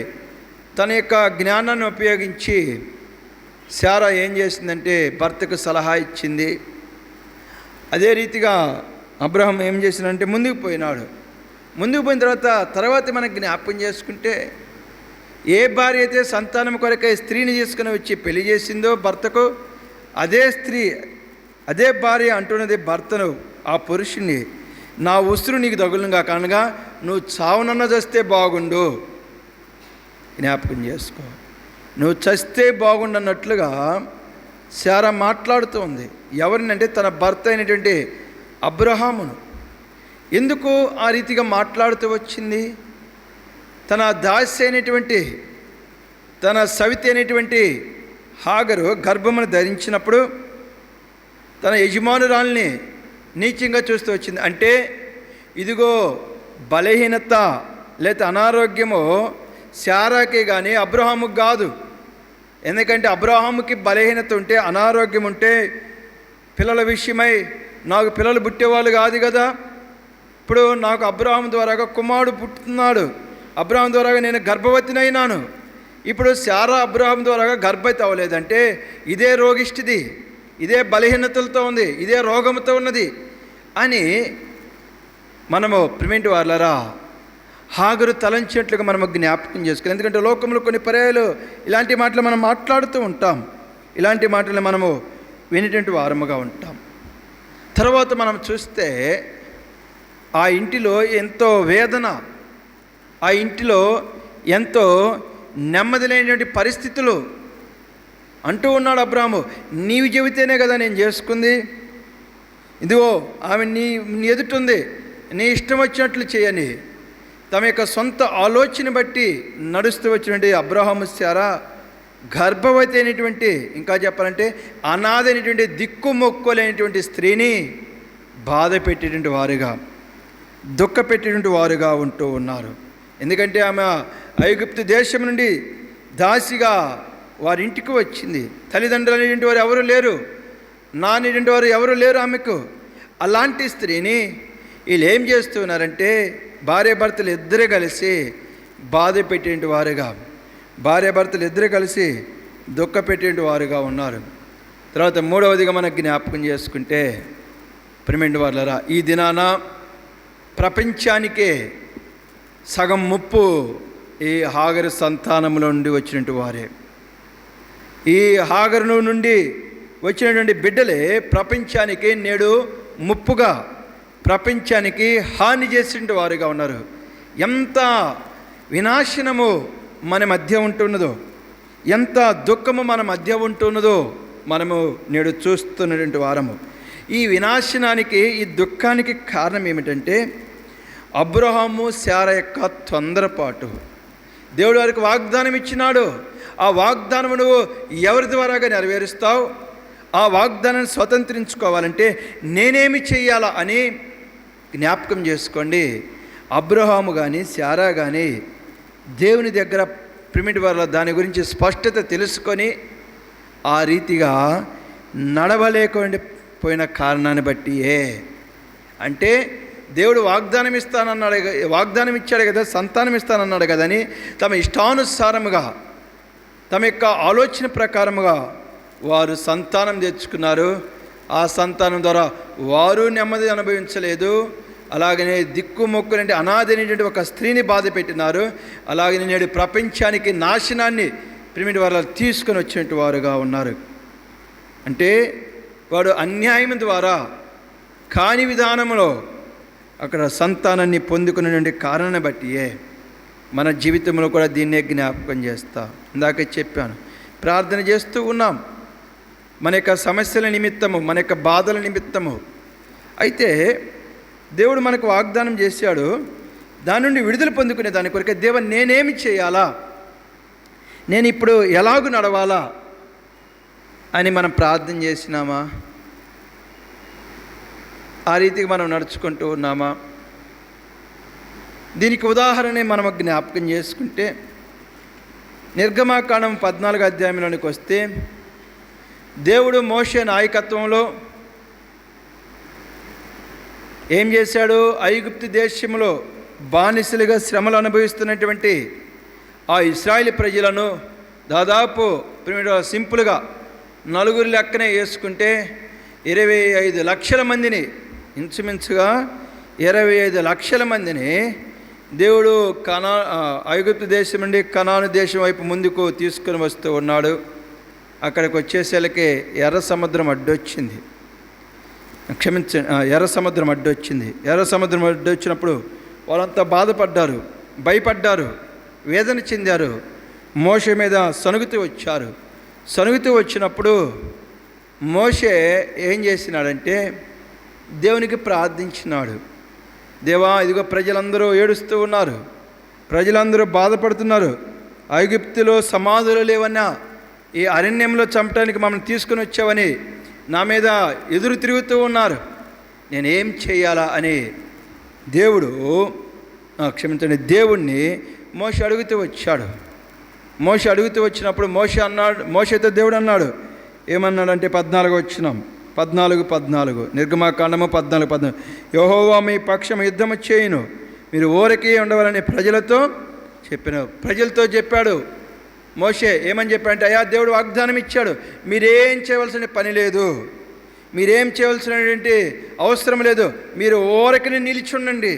తన యొక్క జ్ఞానాన్ని ఉపయోగించి శారా ఏం చేసిందంటే భర్తకు సలహా ఇచ్చింది. అదే రీతిగా అబ్రహాం ఏం చేసినంటే ముందుకు పోయినాడు. ముందుకు పోయిన తర్వాత మనకి జ్ఞాపకం చేసుకుంటే, ఏ భార్య అయితే సంతానం కొరకై స్త్రీని తీసుకుని వచ్చి పెళ్లి చేసిందో భర్తకు, అదే స్త్రీ, అదే భార్య అంటున్నది భర్తను, ఆ పురుషుణ్ణి, నా ఉసురు నీకు తగులుగా కనుక నువ్వు చావునన్న చస్తే బాగుండు. జ్ఞాపకం చేసుకో, నువ్వు చస్తే బాగుండన్నట్లుగా శారా మాట్లాడుతూ ఉంది. ఎవరినంటే తన భర్త అయినటువంటి అబ్రహామును. ఎందుకు ఆ రీతిగా మాట్లాడుతూ వచ్చింది? తన దాసి అయినటువంటి, తన సవితి అయినటువంటి హాగరు గర్భమును ధరించినప్పుడు తన యజమానురాల్ని నీచంగా చూస్తూ వచ్చింది. అంటే ఇదిగో బలహీనత లేదా అనారోగ్యము శారాకే కానీ అబ్రహాముకు కాదు. ఎందుకంటే అబ్రహాముకి బలహీనత ఉంటే, అనారోగ్యం ఉంటే పిల్లల విషయమై నాకు పిల్లలు పుట్టేవాళ్ళు కాదు కదా. ఇప్పుడు నాకు అబ్రహాము ద్వారాగా కుమారుడు పుట్టుతున్నాడు, అబ్రహాం ద్వారాగా నేను గర్భవతినైనాను. ఇప్పుడు శారా అబ్రహాం ద్వారాగా గర్భవతి అవ్వలేదంటే ఇదే రోగిష్టిది, ఇదే బలహీనతలతో ఉంది, ఇదే రోగంతో ఉన్నది అని మనము ప్రిమెంట్ వాళ్ళరా హాగరు తలంచినట్లుగా మనము జ్ఞాపకం చేసుకోవాలి. ఎందుకంటే లోకంలో కొన్ని పర్యాయాలు ఇలాంటి మాటలు మనం మాట్లాడుతూ ఉంటాం, ఇలాంటి మాటలు మనము వినేటువంటి వారముగా ఉంటాం. తర్వాత మనం చూస్తే ఆ ఇంటిలో ఎంతో వేదన, ఆ ఇంటిలో ఎంతో నెమ్మది లేనటువంటి పరిస్థితులు అంటూ ఉన్నాడు అబ్రాహాము. నీవు చెబితేనే కదా నేను చేసుకుంది, ఇదిగో ఆమె నీ ఎదుటుంది, నీ ఇష్టం వచ్చినట్లు చేయని తమ యొక్క సొంత ఆలోచన బట్టి నడుస్తూ వచ్చినటువంటి అబ్రహాము శారా గర్భవతి అయినటువంటి, ఇంకా చెప్పాలంటే అనాథ అయినటువంటి, దిక్కుమొక్కోలేనటువంటి స్త్రీని బాధ పెట్టేటువంటి వారుగా, దుఃఖ పెట్టేటువంటి వారుగా ఉంటూ ఉన్నారు. ఎందుకంటే ఆమె ఐగుప్తు దేశం నుండి దాసిగా వారింటికి వచ్చింది. తల్లిదండ్రులు అనేటువంటి వారు ఎవరు లేరు, నానేటువంటి వారు ఎవరు లేరు ఆమెకు. అలాంటి స్త్రీని వీళ్ళు ఏం చేస్తున్నారంటే భార్యాభర్తలు ఇద్దరే కలిసి బాధ పెట్టేటువంటి వారుగా, భార్యాభర్తలు ఇద్దరే కలిసి దుఃఖ పెట్టేటువంటి వారుగా ఉన్నారు. తర్వాత మూడవదిగా మనకు జ్ఞాపకం చేసుకుంటే ప్రిమెంట్ వాళ్ళరా, ఈ దినాన ప్రపంచానికే సగం ముప్పు ఈ హాగరు సంతానంలో నుండి వచ్చినటువంటి వారే. ఈ హాగరు నుండి వచ్చినటువంటి బిడ్డలే ప్రపంచానికి నేడు ముప్పుగా, ప్రపంచానికి హాని చేసినటువంటి వారుగా ఉన్నారు. ఎంత వినాశనము మన మధ్య ఉంటున్నదో, ఎంత దుఃఖము మన మధ్య ఉంటున్నదో మనము నేడు చూస్తున్నటువంటి వారము. ఈ వినాశనానికి, ఈ దుఃఖానికి కారణం ఏమిటంటే అబ్రహాము శారా యొక్క తొందరపాటు. దేవుడు వారికి వాగ్దానం ఇచ్చినాడు. ఆ వాగ్దానం నువ్వు ఎవరి ద్వారాగా నెరవేరుస్తావు? ఆ వాగ్దానాన్ని స్వతంత్రించుకోవాలంటే నేనేమి చెయ్యాలా అని జ్ఞాపకం చేసుకోండి. అబ్రహాము కానీ శారా కానీ దేవుని దగ్గర ప్రిమిటి వారిలో దాని గురించి స్పష్టత తెలుసుకొని ఆ రీతిగా నడవలేకుండా పోయిన కారణాన్ని బట్టియే. అంటే దేవుడు వాగ్దానం ఇస్తానన్నాడు, వాగ్దానం ఇచ్చాడు కదా, సంతానం ఇస్తానన్నాడు కదా అని తమ ఇష్టానుసారముగా, తమ యొక్క ఆలోచన ప్రకారముగా వారు సంతానం తెచ్చుకున్నారు. ఆ సంతానం ద్వారా వారు నెమ్మది అనుభవించలేదు. అలాగనే దిక్కుమొక్కునంటే అనాథ అనేటువంటి ఒక స్త్రీని బాధ పెట్టినారు. అలాగనే నేడు ప్రపంచానికి నాశనాన్ని ప్రిమిటి వారు తీసుకొని వచ్చినట్టు వారుగా ఉన్నారు. అంటే వాడు అన్యాయం ద్వారా కాని విధానంలో అక్కడ సంతానాన్ని పొందుకునే కారణాన్ని బట్టియే మన జీవితంలో కూడా దీన్నే జ్ఞాపకం చేస్తా. ఇందాక చెప్పాను, ప్రార్థన చేస్తూ ఉన్నాం మన యొక్క సమస్యల నిమిత్తము, మన యొక్క బాధల నిమిత్తము. అయితే దేవుడు మనకు వాగ్దానం చేశాడు, దాని నుండి విడుదల పొందుకునే దాని కొరకే దేవా నేనేమి చేయాలా, నేను ఇప్పుడు ఎలాగూ నడవాలా అని మనం ప్రార్థన చేసినామా? ఆ రీతికి మనం నడుచుకుంటూ ఉన్నామా? దీనికి ఉదాహరణ మనం జ్ఞాపకం చేసుకుంటే నిర్గమాకాండం 14వ అధ్యాయంలోనికి వస్తే దేవుడు మోషే నాయకత్వంలో ఏం చేశాడు? ఐగుప్తు దేశంలో బానిసలుగా శ్రమలు అనుభవిస్తున్నటువంటి ఆ ఇశ్రాయేలు ప్రజలను దాదాపు సింపుల్గా నలుగురు లెక్కనే వేసుకుంటే 25 లక్షల మందిని ఇంచుమించుగా 25 లక్షల మందిని దేవుడు ఐగుప్తు దేశం నుండి కనాను దేశం వైపు ముందుకు తీసుకుని వస్తూ ఉన్నాడు. అక్కడికి వచ్చేసరికి ఎర్ర సముద్రం అడ్డొచ్చింది. ఎర్ర సముద్రం అడ్డొచ్చింది. ఎర్ర సముద్రం అడ్డొచ్చినప్పుడు వాళ్ళంతా బాధపడ్డారు, భయపడ్డారు, వేదన చెందారు. మోషే మీద సణుగుతూ వచ్చారు. సణుగుతూ వచ్చినప్పుడు మోషే ఏం చేసినాడంటే దేవునికి ప్రార్థించినాడు. దేవా, ఇదిగో ప్రజలందరూ ఏడుస్తూ ఉన్నారు, ప్రజలందరూ బాధపడుతున్నారు, ఐగుప్తులో సమాధులు లేవన్నా ఈ అరణ్యంలో చంపడానికి మమ్మల్ని తీసుకుని వచ్చావని నా మీద ఎదురు తిరుగుతూ ఉన్నారు, నేనేం చేయాలా అని దేవుణ్ణి మోషే అడుగుతూ వచ్చాడు. మోషే అడుగుతూ వచ్చినప్పుడు మోషేతో దేవుడు అన్నాడు, ఏమన్నాడంటే 14 నిర్గమాకాండము 14 యెహోవా మీ పక్షం యుద్ధము చేయును, మీరు ఊరకే ఉండవాలని ప్రజలతో చెప్పాడు. మోషే ఏమని చెప్పాడంటే, అయ్యా, దేవుడు వాగ్దానం ఇచ్చాడు, మీరేం చేయవలసిన పని లేదు, మీరేం చేయవలసినటువంటి అవసరం లేదు, మీరు ఊరకని నిలిచుండండి,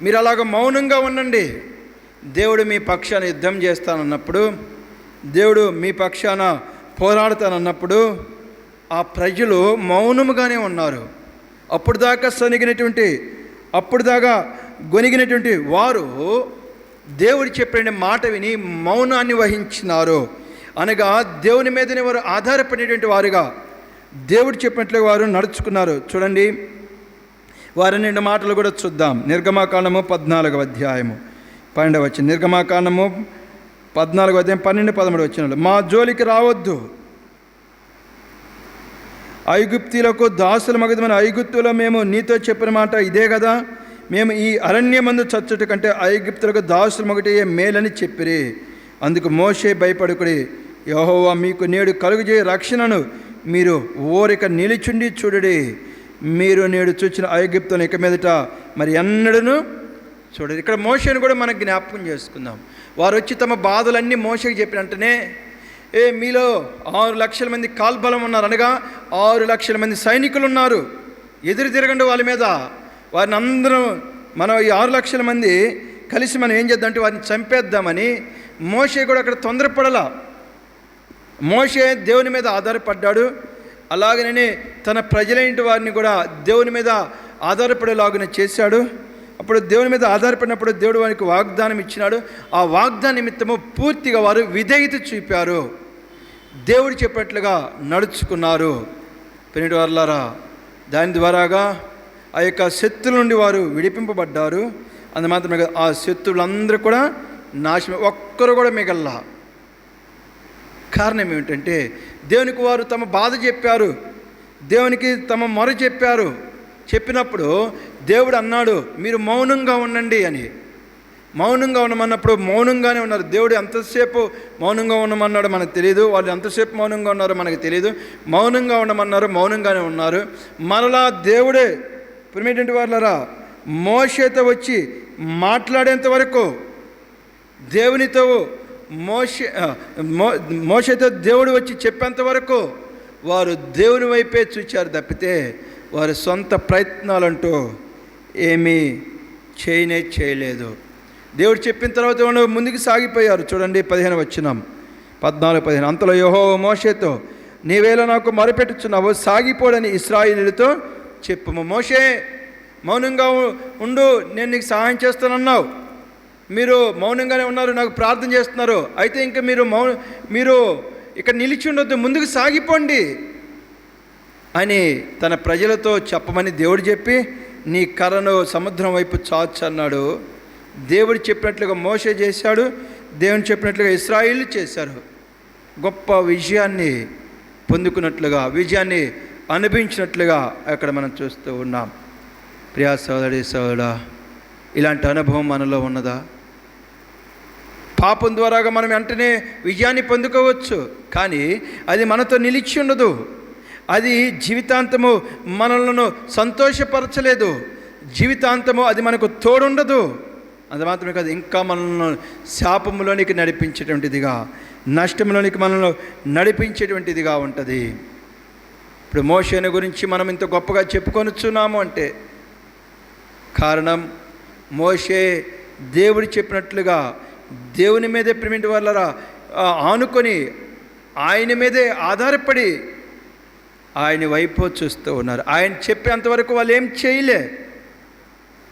మీరు అలాగ మౌనంగా ఉండండి. దేవుడు మీ పక్షాన యుద్ధం చేస్తానన్నప్పుడు, దేవుడు మీ పక్షాన పోరాడుతానన్నప్పుడు ఆ ప్రజలు మౌనముగానే ఉన్నారు. అప్పుడు దాకా గొనిగినటువంటి వారు దేవుడు చెప్పిన మాట విని మౌనాన్ని వహించినారు. అనగా దేవుని మీదనే వారు ఆధారపడేటువంటి వారుగా దేవుడు చెప్పినట్లుగా వారు నడుచుకున్నారు. చూడండి, వారి 2 మాటలు కూడా చూద్దాం. నిర్గమాకాండము 14వ అధ్యాయము 12వ వచనం. నిర్గమాకాండము 14వ అధ్యాయం 12-13 వచనాలు. మా జోలికి రావద్దు, ఐగుప్తీలకు దాసుల మగదమైన ఐగుప్తులో మేము నీతో చెప్పిన మాట ఇదే కదా, మేము ఈ అరణ్యమందు చచ్చుట కంటే ఐగుప్తులకు దాసుల మగటయే మేలని చెప్పిరి. అందుకు మోషే భయపడుకుడి, యెహోవా మీకు నేడు కలుగజేయ రక్షణను మీరు ఊరిక నిలిచుండి చూడుడి, మీరు నేడు చూచిన ఐగుప్తును ఇక మీదట మరి ఎన్నడను చూడదు. ఇక్కడ మోషేను కూడా మనకు జ్ఞాపకం చేసుకుందాం. వారు వచ్చి తమ బాధలన్నీ మోషేకి చెప్పిన వెంటనే, మీలో 6 లక్షల మంది కాల్బలం ఉన్నారు, అనగా 6 లక్షల మంది సైనికులు ఉన్నారు, ఎదురు తిరగండి వాళ్ళ మీద, వారిని అందరం మనం ఈ 6 లక్షల మంది కలిసి మనం ఏం చేద్దామంటే వారిని చంపేద్దామని మోషే కూడా అక్కడ తొందరపడలా. మోషే దేవుని మీద ఆధారపడ్డాడు. అలాగనే తన ప్రజలైన వారిని కూడా దేవుని మీద ఆధారపడేలాగానే చేశాడు. అప్పుడు దేవుని మీద ఆధారపడినప్పుడు దేవుడు వారికి వాగ్దానం ఇచ్చినాడు. ఆ వాగ్దాన నిమిత్తము పూర్తిగా వారు విధేయత చూపారు, దేవుడు చెప్పినట్లుగా నడుచుకున్నారు. పెనిటి వారలారా, దాని ద్వారాగా ఆ యొక్క శత్రువుల నుండి వారు విడిపింపబడ్డారు. అందు మాత్రమే కాదు, ఆ శత్రువులందరూ కూడా నాశనం, ఒక్కరు కూడా మిగల్లా. కారణం ఏమిటంటే దేవునికి వారు తమ బాధ చెప్పారు, దేవునికి తమ మొర చెప్పారు. చెప్పినప్పుడు దేవుడు అన్నాడు, మీరు మౌనంగా ఉండండి అని. మౌనంగా ఉండమన్నప్పుడు మౌనంగానే ఉన్నారు. దేవుడు ఎంతసేపు మౌనంగా ఉండమన్నాడో మనకు తెలియదు, వాళ్ళు ఎంతసేపు మౌనంగా ఉన్నారో మనకు తెలియదు. మౌనంగా ఉండమన్నారు, మౌనంగానే ఉన్నారు. మరలా దేవుడే ప్రిమిటెంట్ వాళ్ళరా మోషేతో వచ్చి మాట్లాడేంత వరకు, దేవునితో మోషేతో దేవుడు వచ్చి చెప్పేంత వరకు వారు దేవుని వైపే చూచారు తప్పితే వారి సొంత ప్రయత్నాలంటూ ఏమీ చేయలేదు. దేవుడు చెప్పిన తర్వాత ముందుకు సాగిపోయారు. చూడండి 15వ వచనం, 14-15. అంతలో యెహోవా మోషేతో, నీవేళ నాకు మొరపెట్టుచున్నావు, సాగిపోడని ఇశ్రాయేలీయులతో చెప్పుము. మోషే, మౌనంగా ఉండు, నేను నీకు సహాయం చేస్తానన్నావు, మీరు మౌనంగానే ఉన్నారు, నాకు ప్రార్థన చేస్తున్నారు, అయితే ఇంకా మీరు ఇక్కడ నిలిచి ఉండొద్దు, ముందుకు సాగిపోండి అని తన ప్రజలతో చెప్పమని దేవుడు చెప్పి, నీ కర్రను సముద్రం వైపు చాచు అన్నాడు. దేవుడు చెప్పినట్లుగా మోషే చేశాడు, దేవుని చెప్పినట్లుగా ఇశ్రాయేలు చేశారు. గొప్ప విజయాన్ని పొందుకున్నట్లుగా, విజయాన్ని అనుభవించినట్లుగా అక్కడ మనం చూస్తూ ఉన్నాం. ప్రియా సోదరి సోదరుడా, ఇలాంటి అనుభవం మనలో ఉన్నదా? పాపం ద్వారాగా మనం వెంటనే విజయాన్ని పొందుకోవచ్చు, కానీ అది మనతో నిలిచి ఉండదు. అది జీవితాంతము మనలను సంతోషపరచలేదు, జీవితాంతము అది మనకు తోడుండదు. అది మాత్రమే కాదు, ఇంకా మనల్ని శాపంలోనికి నడిపించేటువంటిదిగా, నష్టంలోనికి మనల్ని నడిపించేటువంటిదిగా ఉంటుంది. ఇప్పుడు మోషేని గురించి మనం ఇంత గొప్పగా చెప్పుకొనుచున్నాము అంటే కారణం మోషే దేవుడు చెప్పినట్లుగా దేవుని మీదే ప్రేమింటి వాళ్ళరా ఆనుకొని ఆయన మీదే ఆధారపడి ఆయన వైపు చూస్తూ ఉన్నారు. ఆయన చెప్పేంతవరకు వాళ్ళు ఏం చేయలే.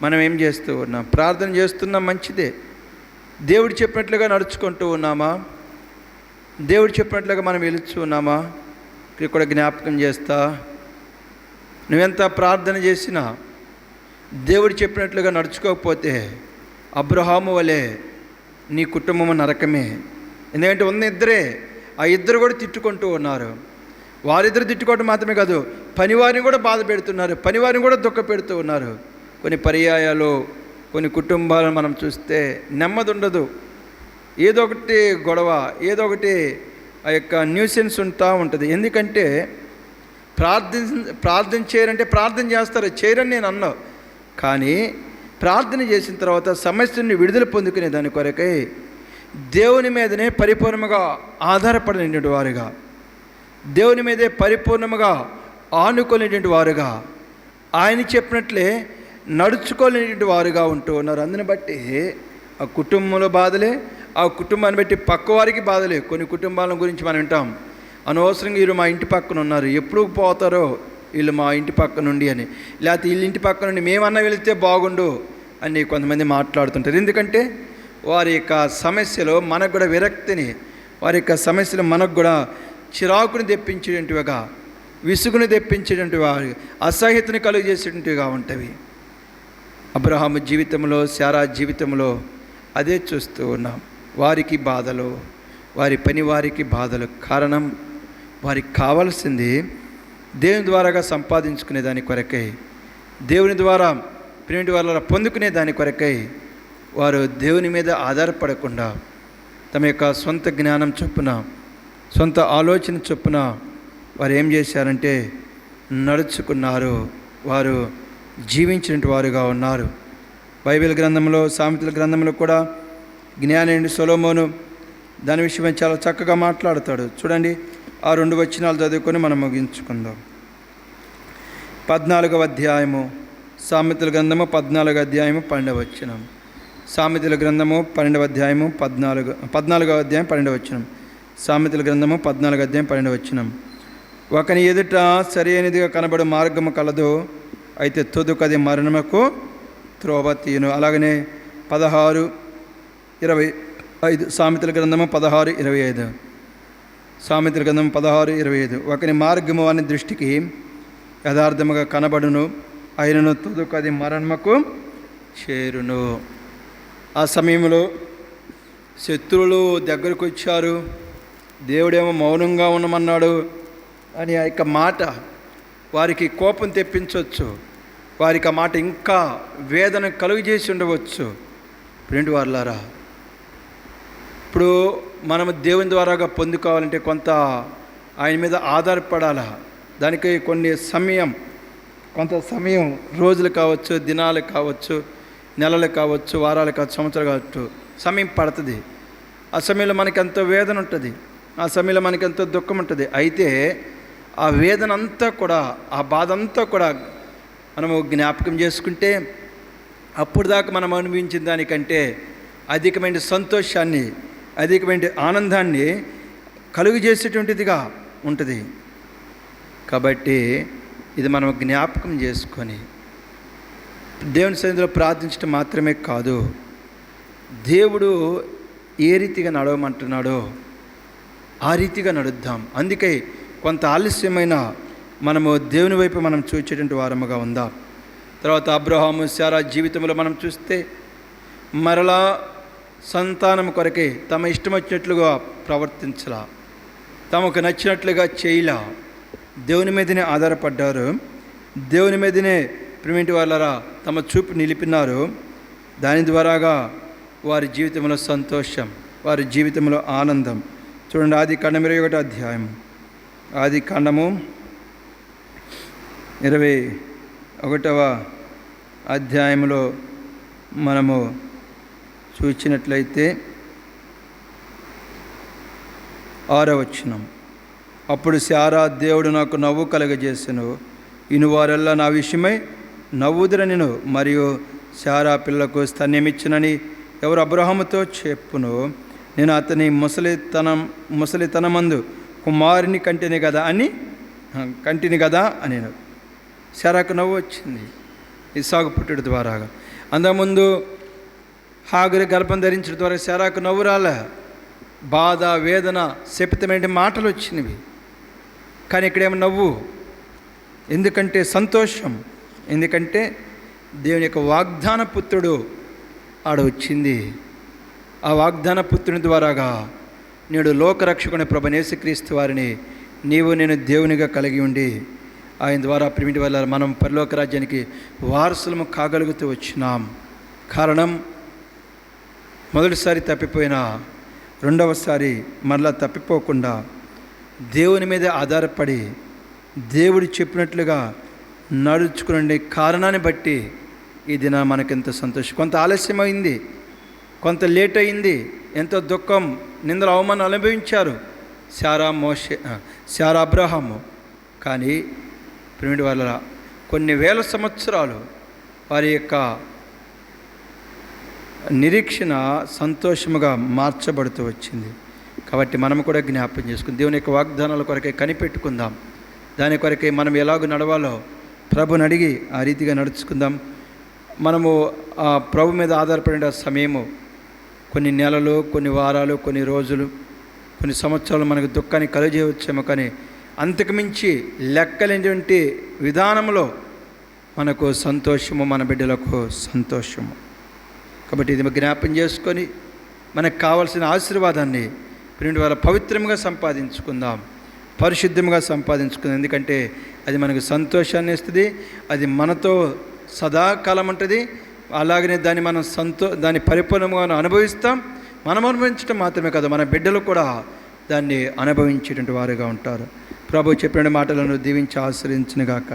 మనం ఏం చేస్తూ ఉన్నాం? ప్రార్థన చేస్తున్నాం, మంచిదే. దేవుడు చెప్పినట్లుగా నడుచుకుంటూ ఉన్నామా? దేవుడు చెప్పినట్లుగా మనం వెళుతూ ఉన్నామా? ఇక్కడ జ్ఞాపకం చేస్తా, నువ్వెంత ప్రార్థన చేసినా దేవుడు చెప్పినట్లుగా నడుచుకోకపోతే అబ్రహాము వలె నీ కుటుంబము నరకమే. ఎందుకంటే ఉన్న ఇద్దరే, ఆ ఇద్దరు కూడా తిట్టుకుంటూ ఉన్నారు. వారిద్దరు తిట్టుకోవడం మాత్రమే కాదు, పనివారిని కూడా బాధ పెడుతున్నారు, పనివారిని కూడా దుఃఖ పెడుతూ ఉన్నారు. కొన్ని పర్యాయాలు కొన్ని కుటుంబాలను మనం చూస్తే నెమ్మది ఉండదు. ఏదో ఒకటి గొడవ, ఏదో ఒకటి ఆ యొక్క న్యూసెన్స్ ఉంటా ఉంటుంది. ఎందుకంటే ప్రార్థన చేయరంటే ప్రార్థన చేస్తారు, చేయరని నేను అన్నాను. కానీ ప్రార్థన చేసిన తర్వాత సమస్యని విడుదల పొందుకునే దాని కొరకై దేవుని మీదనే పరిపూర్ణంగా ఆధారపడినటువంటి వారుగా, దేవుని మీదే పరిపూర్ణంగా ఆనుకోలేనటువంటి వారుగా, ఆయన చెప్పినట్లే నడుచుకోలేనటువంటి వారుగా ఉంటూ ఉన్నారు. అందుని బట్టి ఆ కుటుంబంలో బాధలే, ఆ కుటుంబాన్ని బట్టి పక్క వారికి బాధలే. కొన్ని కుటుంబాల గురించి మనం వింటాం, అనవసరంగా వీళ్ళు మా ఇంటి పక్కన ఉన్నారు, ఎప్పుడు పోతారో వీళ్ళు మా ఇంటి పక్క నుండి అని, లేకపోతే వీళ్ళ ఇంటి పక్క నుండి మేమన్నా వెళితే బాగుండు అని కొంతమంది మాట్లాడుతుంటారు. ఎందుకంటే వారి యొక్క సమస్యలో మనకు కూడా విరక్తిని, వారి యొక్క సమస్యలు మనకు కూడా చిరాకుని తెప్పించేటువంటివిగా, విసుగుని తెప్పించేటువంటి వారు, అసహ్యతని కలుగు చేసేటువంటివిగా ఉంటవి. అబ్రహాము జీవితంలో, శారా జీవితంలో అదే చూస్తూ ఉన్నాం. వారికి బాధలు, వారి పని వారికి బాధలు. కారణం వారికి కావాల్సింది దేవుని ద్వారాగా సంపాదించుకునే దాని కొరకై, దేవుని ద్వారా ప్రేమిటి వాళ్ళ పొందుకునే దాని కొరకై వారు దేవుని మీద ఆధారపడకుండా తమ యొక్క సొంత జ్ఞానం చొప్పున, సొంత ఆలోచన చొప్పున వారు ఏం చేశారంటే నడుచుకున్నారు. వారు జీవించినటువంటి వారుగా ఉన్నారు. బైబిల్ గ్రంథంలో, సామెతల గ్రంథంలో కూడా జ్ఞానేయుడు సొలొమోను దాని విషయమై చాలా చక్కగా మాట్లాడతాడు. చూడండి, ఆ 2 వచనాలు చదువుకొని మనం ముగించుకుందాం. 14వ అధ్యాయము సామెతల గ్రంథము 14వ అధ్యాయము 12వ వచనం. సామెతల గ్రంథము 12వ అధ్యాయము 14వ అధ్యాయం 12వ వచనం. సామెతల గ్రంథము 14వ అధ్యాయం 12వ వచనం. ఒకని ఎదుట సరైనదిగా కనబడు మార్గము కలదు, అయితే తుదుకది మరణముకు త్రోవ తీయును. అలాగనే 16:25 సామెతల గ్రంథము 16:25. సామెతల గ్రంథం 16:25. ఒకని మార్గము అని దృష్టికి యథార్థముగా కనబడును, అయినను తుదుకది మరణముకు చేరును. ఆ సమయంలో శత్రువులు దగ్గరకు వచ్చారు, దేవుడేమో మౌనంగా ఉండమన్నాడు అని ఆ యొక్క మాట వారికి కోపం తెప్పించవచ్చు, వారికి ఆ మాట ఇంకా వేదన కలుగు చేసి ఉండవచ్చు. ప్రేంటి వారులారా, ఇప్పుడు మనము దేవుని ద్వారాగా పొందుకోవాలంటే కొంత ఆయన మీద ఆధారపడాలా. దానికి కొంత సమయం రోజులు కావచ్చు, దినాలు కావచ్చు, నెలలు కావచ్చు, వారాలు కావచ్చు, సంవత్సరాలు కావచ్చు, సమయం పడుతుంది. ఆ సమయంలో మనకి ఎంతో వేదన ఉంటుంది, ఆ సమయంలో మనకి ఎంతో దుఃఖం ఉంటుంది. అయితే ఆ వేదన అంతా కూడా, ఆ బాధ అంతా కూడా మనము జ్ఞాపకం చేసుకుంటే అప్పుడు దాకా మనం అనుభవించిన దానికంటే అధికమైన సంతోషాన్ని, అధికమైన ఆనందాన్ని కలుగు చేసేటువంటిదిగా ఉంటుంది. కాబట్టి ఇది మనం జ్ఞాపకం చేసుకొని దేవుని సన్నిధిలో ప్రార్థించడం మాత్రమే కాదు, దేవుడు ఏ రీతిగా నడవమంటున్నాడో ఆ రీతిగా నడుద్దాం. అందుకే కొంత ఆలస్యమైన మనము దేవుని వైపు మనం చూచేటువంటి వారముగా ఉందాం. తర్వాత అబ్రహాము, శారా జీవితంలో మనం చూస్తే మరలా సంతానం కొరకే తమ ఇష్టం వచ్చినట్లుగా ప్రవర్తించలా, తమకు నచ్చినట్లుగా చేయలా, దేవుని మీదనే ఆధారపడ్డారు, దేవుని మీదనే ప్రేమిటి వాళ్ళరా తమ చూపు నిలిపినారు. దాని ద్వారాగా వారి జీవితంలో సంతోషం, వారి జీవితంలో ఆనందం. చూడండి, ఆదికాండం 21వ అధ్యాయం, ఆదికాండము 21వ అధ్యాయంలో మనము చూసినట్లయితే 6వ వచనం, అప్పుడు శారా, దేవుడు నాకు నవ్వు కలగజేసెను, ఇనువారెల్లా నా విషయమై నవ్వుదురనిను, మరియు శారా పిల్లకు స్తన్యమిచ్చునని ఎవరు అబ్రహాముతో చెప్పును, నేను అతని ముసలితనమందు కుమారుని కంటిని కదా అని శారాకు నవ్వు వచ్చింది ఇస్సాకు పుట్టుడు ద్వారాగా. అంతకుముందు హాగరు గర్భం ధరించడం ద్వారా శారాకు నవ్వు రాలే, బాధ, వేదన, శపితమైన మాటలు వచ్చినవి. కానీ ఇక్కడేమో నవ్వు. ఎందుకంటే సంతోషం, ఎందుకంటే దేవుని యొక్క వాగ్దాన పుత్రుడు ఆడ వచ్చింది. ఆ వాగ్దాన పుత్రుని ద్వారాగా నేడు లోకరక్షకుని ప్రభువైన యేసుక్రీస్తు వారిని నీవు నేను దేవునిగా కలిగి ఉండి ఆయన ద్వారా ప్రిమిటి వల్ల మనం పరలోక రాజ్యానికి వారసులము కాగలుగుతూ వచ్చినాం. కారణం మొదటిసారి తప్పిపోయినా రెండవసారి మరలా తప్పిపోకుండా దేవుని మీద ఆధారపడి దేవుడు చెప్పినట్లుగా నడుచుకునే కారణాన్ని బట్టి ఈ దిన మనకెంతో సంతోషం. కొంత ఆలస్యమైంది, కొంత లేట్ అయింది, ఎంతో దుఃఖం, నిందల అవమానం అనుభవించారు శారా అబ్రహాము. కానీ ప్రిమిటి వాళ్ళ కొన్ని వేల సంవత్సరాలు వారి యొక్క నిరీక్షణ సంతోషముగా మార్చబడుతూ వచ్చింది. కాబట్టి మనం కూడా జ్ఞాపకం చేసుకుని దేవుని యొక్క వాగ్దానాల కొరకే కనిపెట్టుకుందాం. దాని కొరకే మనం ఎలాగో నడవాలో ప్రభుని అడిగి ఆ రీతిగా నడుచుకుందాం. మనము ఆ ప్రభు మీద ఆధారపడిన సమయము కొన్ని నెలలు, కొన్ని వారాలు, కొన్ని రోజులు, కొన్ని సంవత్సరాలు మనకు దుఃఖాన్ని కలుగజేయవచ్చేమో, కానీ అంతకుమించి లెక్కలేనటువంటి విధానంలో మనకు సంతోషము, మన బిడ్డలకు సంతోషము. కాబట్టి ఇది జ్ఞాపం చేసుకొని మనకు కావాల్సిన ఆశీర్వాదాన్ని ప్రిమిటి వాళ్ళ పవిత్రంగా సంపాదించుకుందాం, పరిశుద్ధంగా సంపాదించుకుందాం. ఎందుకంటే అది మనకు సంతోషాన్ని ఇస్తుంది, అది మనతో సదాకాలం ఉంటుంది. అలాగనే దాన్ని మనం దాన్ని పరిపూర్ణంగా అనుభవిస్తాం. మనం అనుభవించడం మాత్రమే కాదు, మన బిడ్డలు కూడా దాన్ని అనుభవించేటువంటి వారుగా ఉంటారు. ప్రభు చెప్పిన మాటలను దీవించి ఆశ్రయించునుగాక.